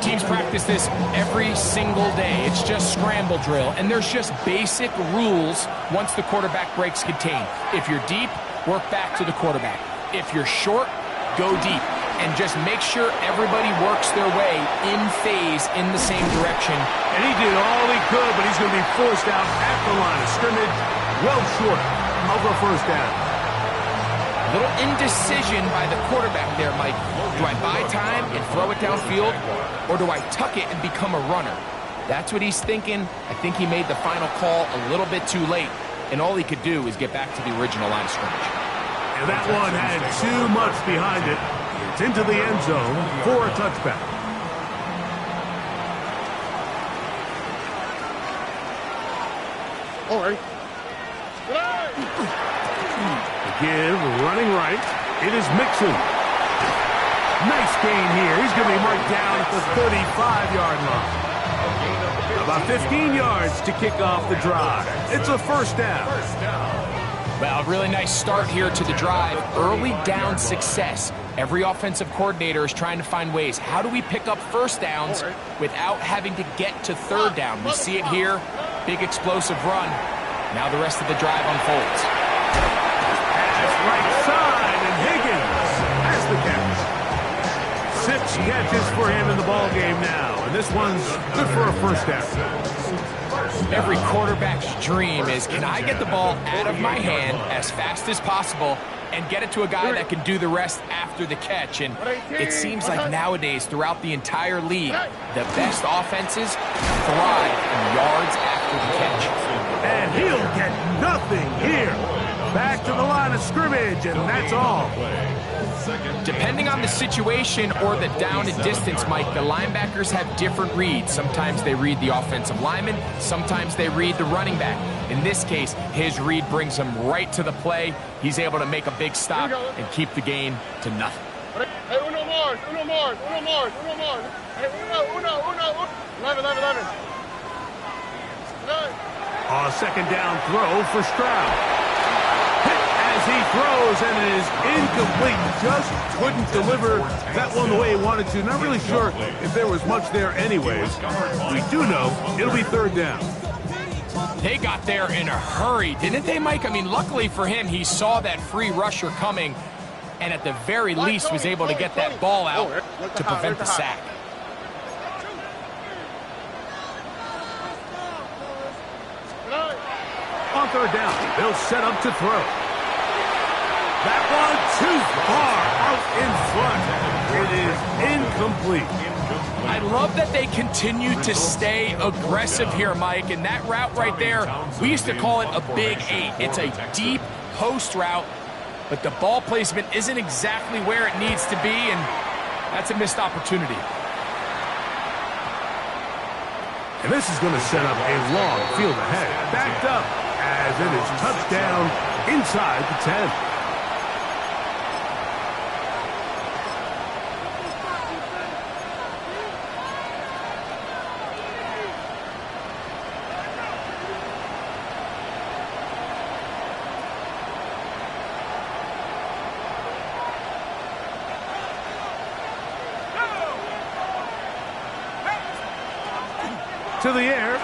Teams practice this every single day. It's just scramble drill, and there's just basic rules once the quarterback breaks contain. If you're deep, work back to the quarterback. If you're short, go deep. And just make sure everybody works their way in phase in the same direction. And he did all he could, but he's going to be forced out at the line of scrimmage, well short of a 1st down. A little indecision by the quarterback there, Mike. Do I buy time and throw it downfield, or do I tuck it and become a runner? That's what he's thinking. I think he made the final call a little bit too late, and all he could do is get back to the original line of scrimmage. And that one had too much behind it. It's into the end zone for a touchback. All right. The give, running right. It is Mixon. Nice gain here. He's going to be marked down at the 35-yard line. About 15 yards to kick off the drive. It's a 1st down. Well, a really nice start here to the drive. Early down success. Every offensive coordinator is trying to find ways. How do we pick up first downs without having to get to third down? We see it here. Big explosive run. Now the rest of the drive unfolds. Pass right side, and Higgins has the catch. 6 catches for him in the ball game now, and this one's good for a first down. Every quarterback's dream is, can I get the ball out of my hand as fast as possible and get it to a guy that can do the rest after the catch? And it seems like nowadays, throughout the entire league, the best offenses thrive in yards after the catch. And he'll get nothing here. Back to the line of scrimmage, and that's all. Depending on the situation or the down and distance, Mike, the linebackers have different reads. Sometimes they read the offensive lineman, sometimes they read the running back. In this case, his read brings him right to the play. He's able to make a big stop and keep the gain to nothing. Hey, uno more. Hey, uno. 11. Second down throw for Stroud. As he throws, and it is incomplete. Just couldn't deliver that one the way he wanted to. Not really sure if there was much there anyways. We do know it'll be third down. They got there in a hurry, didn't they, Mike? I mean, luckily for him, he saw that free rusher coming, and at the very least was able to get that ball out to prevent the sack. On third down, they'll set up to throw. That one too far out in front. It is incomplete. I love that they continue to stay aggressive here, Mike, and that route right there, we used to call it a big 8. It's a deep post route, but the ball placement isn't exactly where it needs to be, and that's a missed opportunity. And this is going to set up a long field ahead. Backed up as it is touchdown inside the 10. To the air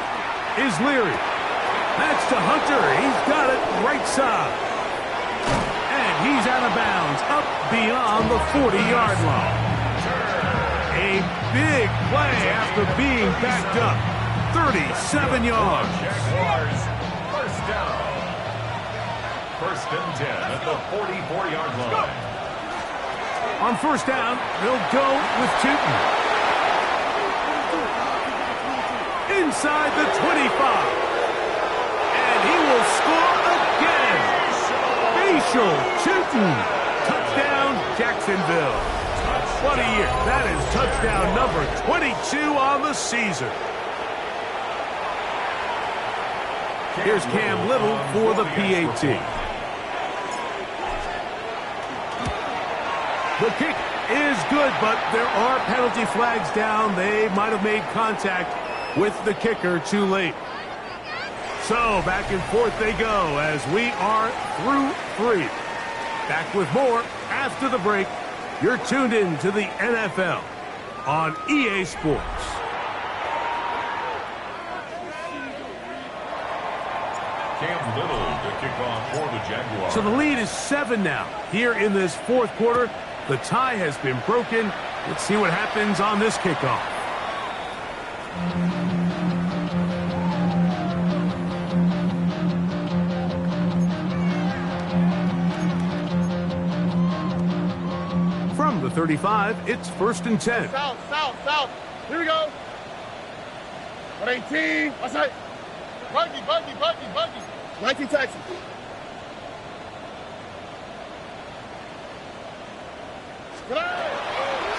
is Leary. That's to Hunter. He's got it right side. And he's out of bounds up beyond the 40-yard line. A big play after being backed up. 37 yards. Jaguars, first down. First and 10 at the 44-yard line. On first down, they'll go with Tootin. Inside the 25. And he will score again. Facial Tootin. Touchdown, Jacksonville. What a year. That is touchdown number 22 on the season. Here's Cam Little for the PAT. The kick is good, but there are penalty flags down. They might have made contact with the kicker too late. So back and forth they go as we are through 3. Back with more after the break. You're tuned in to the NFL on EA Sports. Cam Little to kick off for the Jaguars. So the lead is 7 now. Here in this fourth quarter, the tie has been broken. Let's see what happens on this kickoff. From the 35, it's first and 10. South. Here we go. 118. What's that? Buggy. 19 Texas.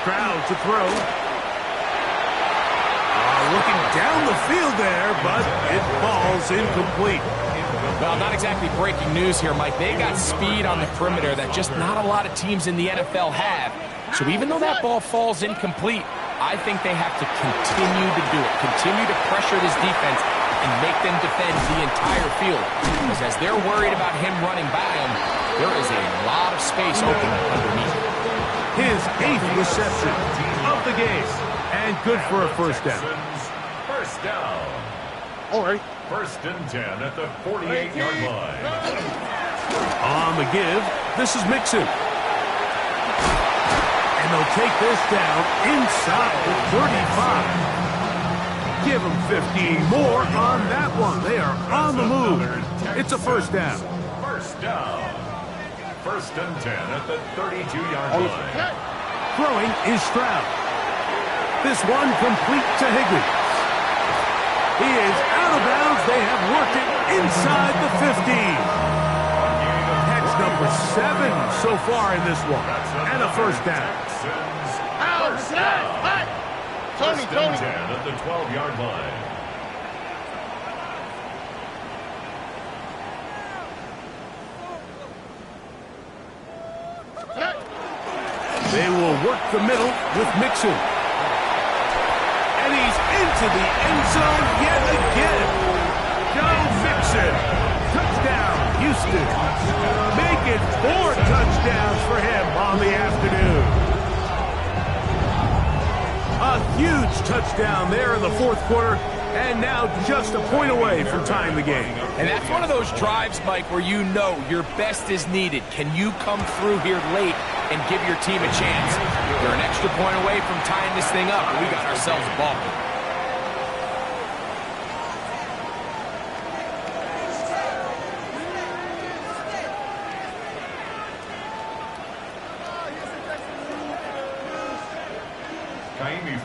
Stroud to throw. Looking down the field there, but it falls incomplete. Well, not exactly breaking news here, Mike. They got speed on the perimeter that just not a lot of teams in the NFL have. So even though that ball falls incomplete, I think they have to continue to do it, continue to pressure this defense, and and make them defend the entire field. Because as they're worried about him running by them, there is a lot of space open underneath. His 8th reception of the game. And good for a first down. First down. All right. 1st and 10 at the 48-yard line. On the give, this is Mixon. And they'll take this down inside the 35. Give them 15 more on that one. They are on the move. It's a first down. First down. 1st and 10 at the 32-yard line. Throwing is Stroud. This one complete to Higgins. He is out of bounds. They have worked it inside the 15. Catch number 7 so far in this one. And a first down. Tony. 10 at the 12-yard line. They will work the middle with Mixon. And he's into the end zone yet again. Joe Mixon. Touchdown, Houston. Make it 4 touchdowns for him on the afternoon. A huge touchdown there in the 4th quarter, and now just a point away from tying the game. And that's one of those drives, Mike, where you know your best is needed. Can you come through here late and give your team a chance? You're an extra point away from tying this thing up, and we got ourselves a ball.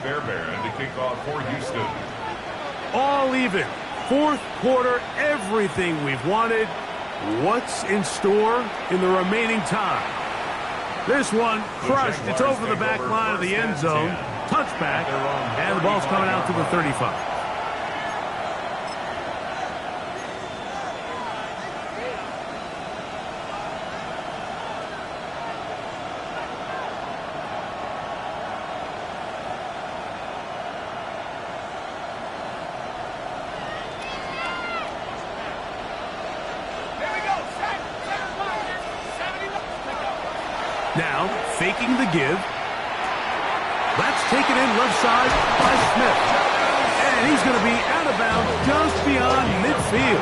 Fairbairn to kick off for Houston. All even. 4th quarter, everything we've wanted. What's in store in the remaining time? This one crushed. It's over the back line of the end zone. Touchback, and the ball's coming out to the 35. Now, faking the give. That's taken in left side by Smith. And he's going to be out of bounds just beyond midfield.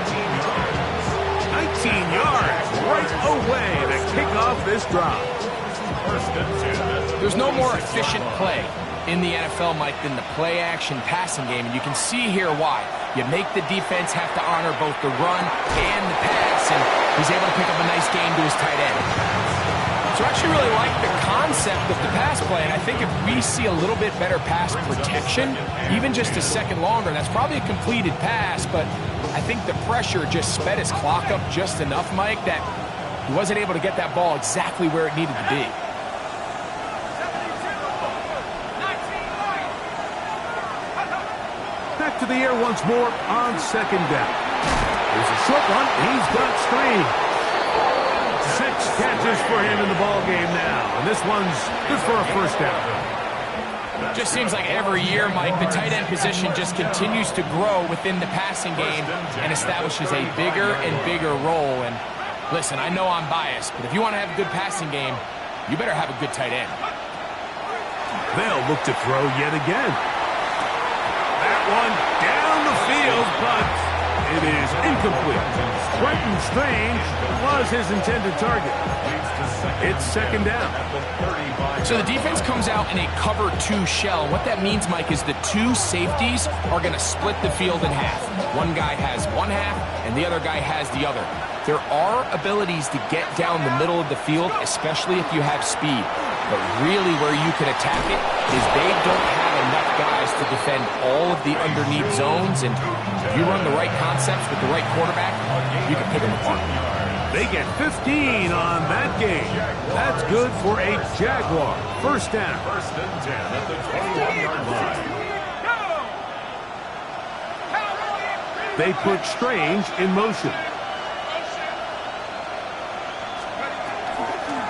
19 yards right away to kick off this drive. There's no more efficient play in the NFL, Mike, than the play-action passing game. And you can see here why. You make the defense have to honor both the run and the pass. And he's able to pick up a nice game to his tight end. So I actually really like the concept of the pass play, and I think if we see a little bit better pass protection, even just a second longer, that's probably a completed pass, but I think the pressure just sped his clock up just enough, Mike, that he wasn't able to get that ball exactly where it needed to be. Back to the air once more on 2nd down. There's a short one. He's got Strange. 6 catches for him in the ball game now, and this one's good for a first down. Just seems like every year, Mike, the tight end position just continues to grow within the passing game and establishes a bigger and bigger role. And listen, I know I'm biased, but if you want to have a good passing game, you better have a good tight end. They'll look to throw yet again. That one down the field, but it is incomplete. Quentin Strange was his intended target. It's 2nd down. So the defense comes out in a cover 2 shell. What that means, Mike, is the 2 safeties are going to split the field in half. One guy has one half, and the other guy has the other. There are abilities to get down the middle of the field, especially if you have speed. But really where you can attack it is they don't have enough guys to defend all of the underneath zones. And if you run the right concepts with the right quarterback, you can pick them apart. They get 15 on that game. That's good for a Jaguar. First down. 1st and 10 at the 21-yard line. They put Strange in motion.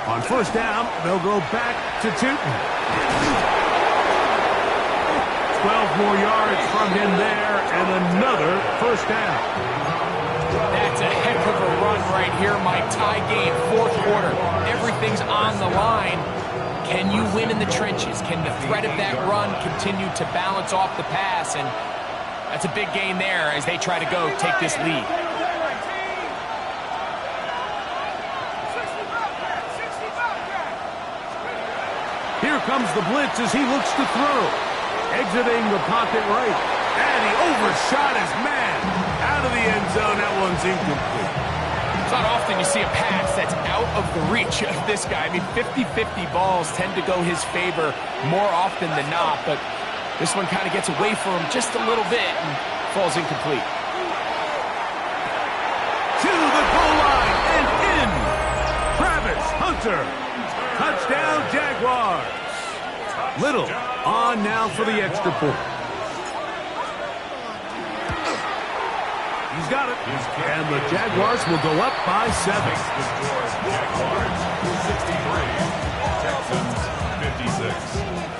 On first down, they'll go back to Tootin. 12 more yards from him there, and another first down. That's a heck of a run right here, Mike. Tie game, fourth quarter. Everything's on the line. Can you win in the trenches? Can the threat of that run continue to balance off the pass? And that's a big gain there as they try to go take this lead. Here comes the blitz as he looks to throw. Exiting the pocket right. And he overshot his man. Out of the end zone, that one's incomplete. It's not often you see a pass that's out of the reach of this guy. I mean, 50-50 balls tend to go his favor more often than not, but this one kind of gets away from him just a little bit and falls incomplete. To the goal line and in. Travis Hunter. Touchdown, Jaguars. Little on now for the extra point. He's got it. And the Jaguars will go up by 7. The score is Jaguars 63, Texans 56.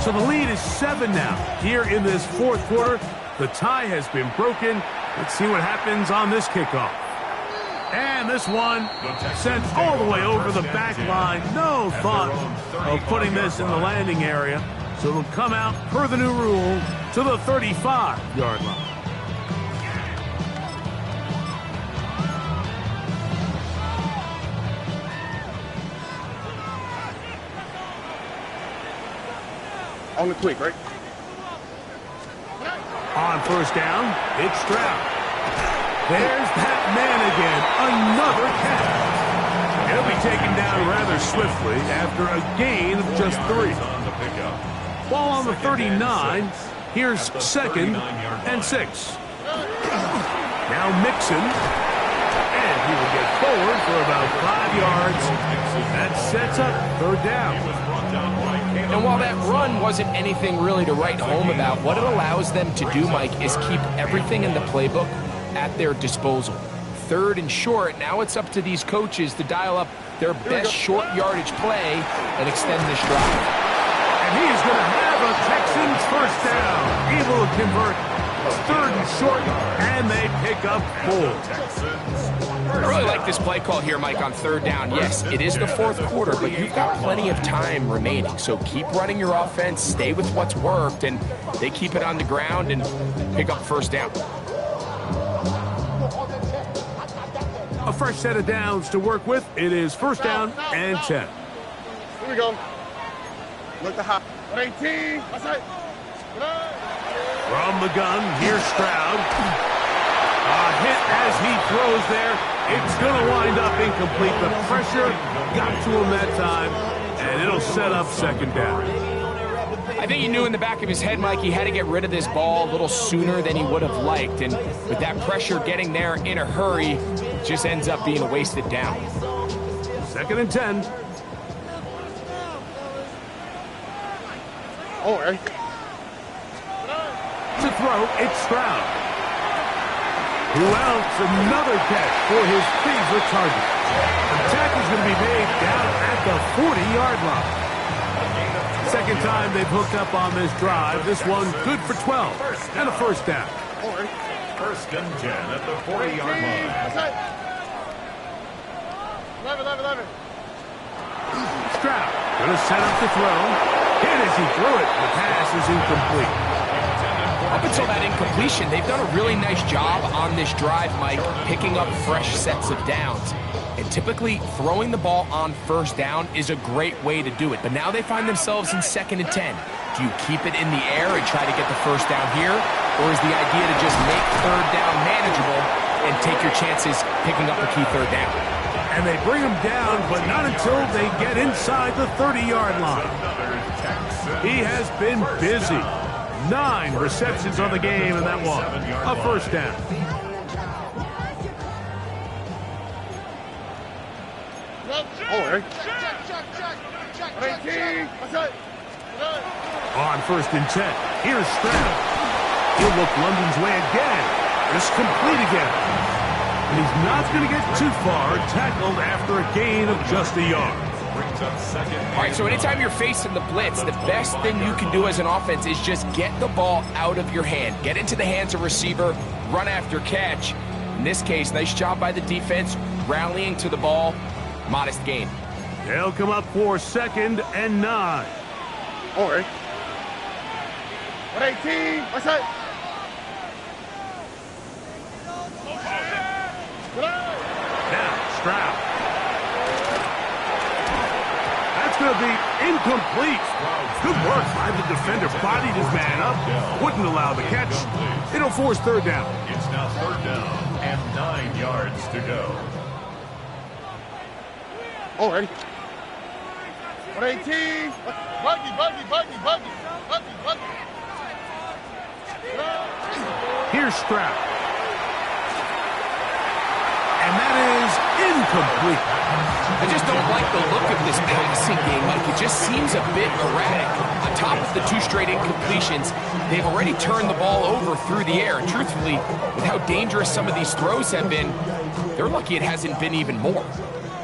So the lead is 7 now. Here in this fourth quarter, the tie has been broken. Let's see what happens on this kickoff. And this one sent all the way over the back line. No thought of putting this in the landing area. So it'll come out, per the new rule, to the 35-yard line. On the quick, right? On first down, it's Stroud. There's that man again. Another catch. He'll be taken down rather swiftly after a gain of just 3. Ball on the 39. Here's 2nd and 6. Now Mixon. And he will get forward for about 5 yards. That sets up 3rd down. And while that run wasn't anything really to write home about, what it allows them to do, Mike, is keep everything in the playbook at their disposal. 3rd and short, now it's up to these coaches to dial up their best short yardage play and extend this drive. And he's going to have a Texans first down. Able to convert 3rd and short, and they pick up 4. I really like this play call here, Mike, on 3rd down. Yes, it is the fourth quarter, but you've got plenty of time remaining. So keep running your offense, stay with what's worked, and they keep it on the ground and pick up first down. A fresh set of downs to work with. It is first down and 10. Here we go. Look the hop. 18. That's it. From the gun, here's Stroud. A hit as he throws there. It's going to wind up incomplete. The pressure got to him that time, and it'll set up 2nd down. I think he knew in the back of his head, Mike, he had to get rid of this ball a little sooner than he would have liked. And with that pressure getting there in a hurry, it just ends up being a wasted down. 2nd and 10. Oh, right. To throw, it's Stroud. Who else? Another catch for his favorite target. The tackle's going to be made down at the 40-yard line. 2nd time they've hooked up on this drive. This one good for 12 and a first down. 1st and 10 at the 40-yard line. 11. Stroud going to set up the throw. Hit as he threw it. The pass is incomplete. Up until that incompletion, they've done a really nice job on this drive, Mike, picking up fresh sets of downs. And typically, throwing the ball on first down is a great way to do it. But now they find themselves in 2nd and 10. Do you keep it in the air and try to get the first down here? Or is the idea to just make 3rd down manageable and take your chances picking up a key 3rd down? And they bring him down, but not until they get inside the 30-yard line. He has been busy. 9 receptions on the game, and that one, a first down. Oh, right. 18. That's it. On 1st and 10, here's Stroud. He'll look London's way again. It's complete again. And he's not going to get too far, tackled after a gain of just a yard. Brings up second. All right, so anytime you're facing the blitz, the best thing you can do as an offense is just get the ball out of your hand. Get into the hands of receiver, run after catch. In this case, nice job by the defense, rallying to the ball. Modest gain. They'll come up for 2nd and 9. All right. 118. What's that? Now, Stroud. That's going to be incomplete. Good work by the defender. Bodied his man up. Wouldn't allow the catch. It'll force 3rd down. It's now 3rd down and 9 yards to go. All right. 118. Buggy. Here's Stroud. And that is incomplete. I just don't like the look of this passing game, Mike. It just seems a bit erratic. On top of the 2 straight incompletions, they've already turned the ball over through the air. And truthfully, with how dangerous some of these throws have been, they're lucky it hasn't been even more.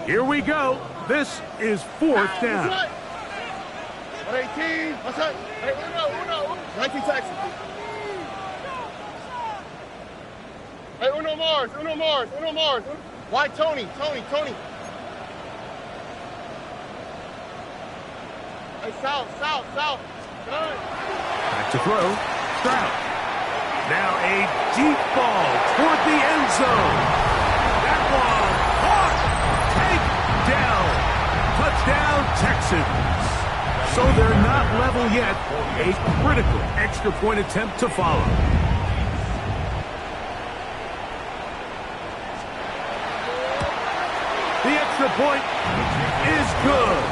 Here we go. This is 4th down. 118. What's that? Hey, Uno. 19 Texas. Hey, Uno Mars. Why Tony? Hey, south. Good. Back to throw. Stroud. Now a deep ball toward the end zone. That ball caught. Take down. Touchdown, Texans. So they're not level yet. A critical extra point attempt to follow. The extra point is good.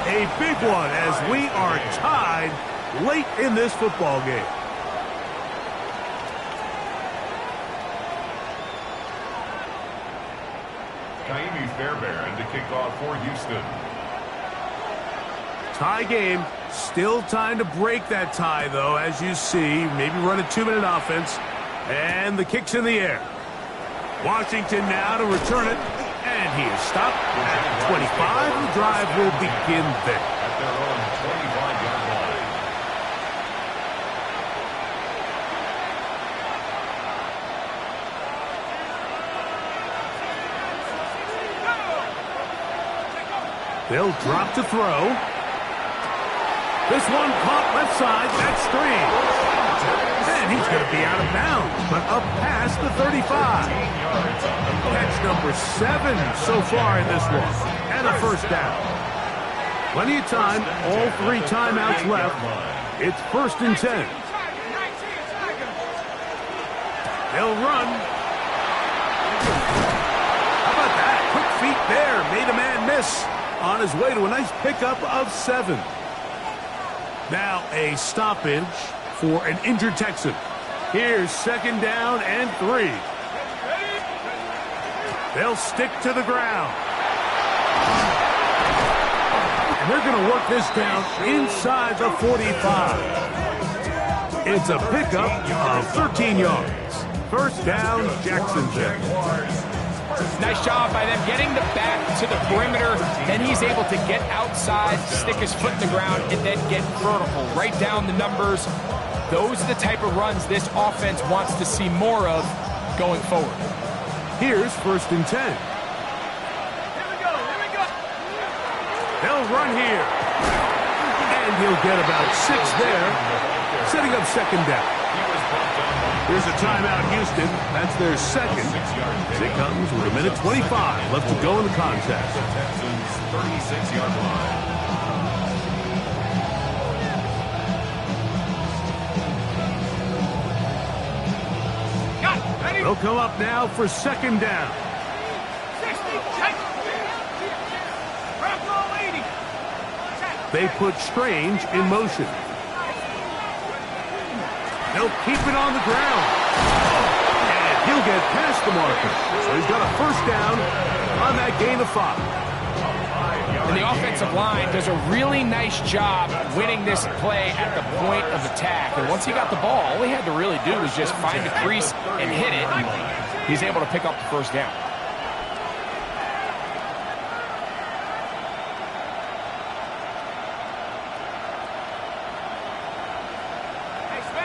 A big one as we are tied late in this football game. Kaimi Fairbairn to kick off for Houston. Tie game. Still time to break that tie, though, as you see. Maybe run a 2-minute offense. And the kick's in the air. Washington now to return it. And he is stopped at 25. The drive will begin there. At their own 25-yard line. They'll drop to throw. This one caught left side. That's Strange. And he's going to be out of bounds, but up past the 35. Catch number 7 so far in this one. And a 1st down. Plenty of time. All 3 timeouts left. It's 1st and 10. They'll run. How about that? Quick feet there. Made a man miss. On his way to a nice pickup of 7. Now a stoppage for an injured Texan. Here's 2nd down and 3. They'll stick to the ground. And they're going to work this down inside the 45. It's a pickup of 13 yards. 1st down, Jacksonville. Nice job by them getting the back to the perimeter. Then he's able to get outside, stick his foot in the ground, and then get vertical. Write down the numbers. Those are the type of runs this offense wants to see more of going forward. Here's 1st and 10. Here we go. They'll run here. And he'll get about 6 there, setting up 2nd down. Here's a timeout, Houston. That's their 2nd. It comes with 1:25 left to go in the contest. Texans 36-yard line. They'll come up now for 2nd down. 60, check. Grab ball 80. They put Strange in motion. They'll keep it on the ground. And he'll get past the marker. So he's got a 1st down on that gain of 5. And the offensive line does a really nice job winning this play at the point of attack. And once he got the ball, all he had to really do was just find the crease and hit it. And he's able to pick up the first down.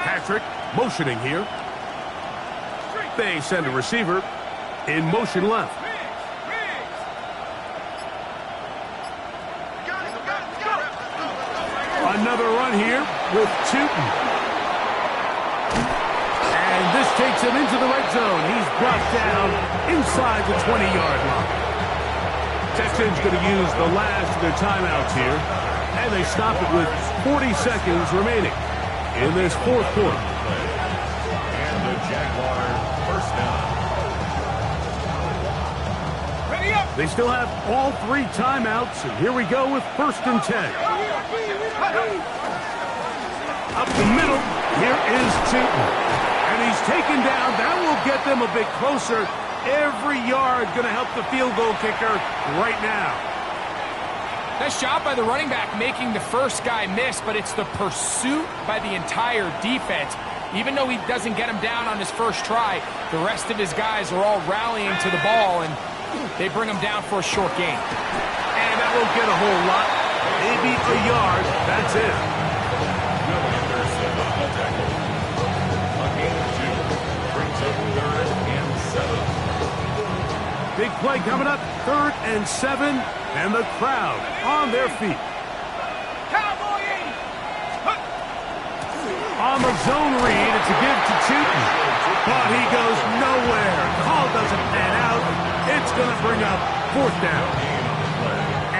Patrick motioning here. They send a receiver in motion left. Another run here with Tootin. And this takes him into the red zone. He's brought down inside the 20-yard line. Texans going to use the last of their timeouts here. And they stop it with 40 seconds remaining in this fourth quarter. And the Jaguars first down. Ready up. They still have all 3 timeouts, and here we go with 1st and 10. Up the middle, here is Tootin. And he's taken down. That will get them a bit closer. Every yard going to help the field goal kicker right now. Nice job by the running back making the first guy miss, but it's the pursuit by the entire defense. Even though he doesn't get him down on his first try, the rest of his guys are all rallying to the ball, and they bring him down for a short gain. And that won't get a whole lot. Maybe a yard. That's it. A gain of 2 brings up 3rd and 7. Big play coming up. 3rd and 7. And the crowd on their feet. Cowboy 80. On the zone read, it's a give to Tootin. But he goes nowhere. Call doesn't pan out. It's going to bring up 4th down.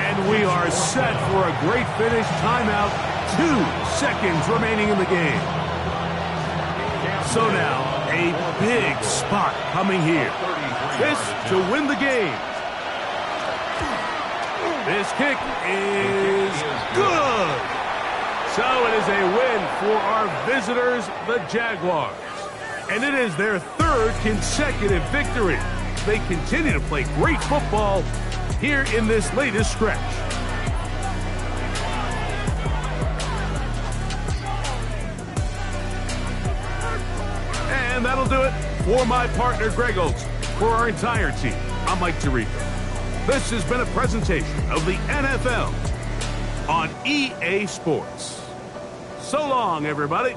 And we are set for a great finish. Timeout. 2 seconds remaining in the game. So now, a big spot coming here. This to win the game. This kick is good. So it is a win for our visitors, the Jaguars. And it is their 3rd consecutive victory. They continue to play great football here in this latest stretch. And that'll do it for my partner, Greg Olson. For our entire team, I'm Mike Tirico. This has been a presentation of the NFL on EA Sports. So long, everybody.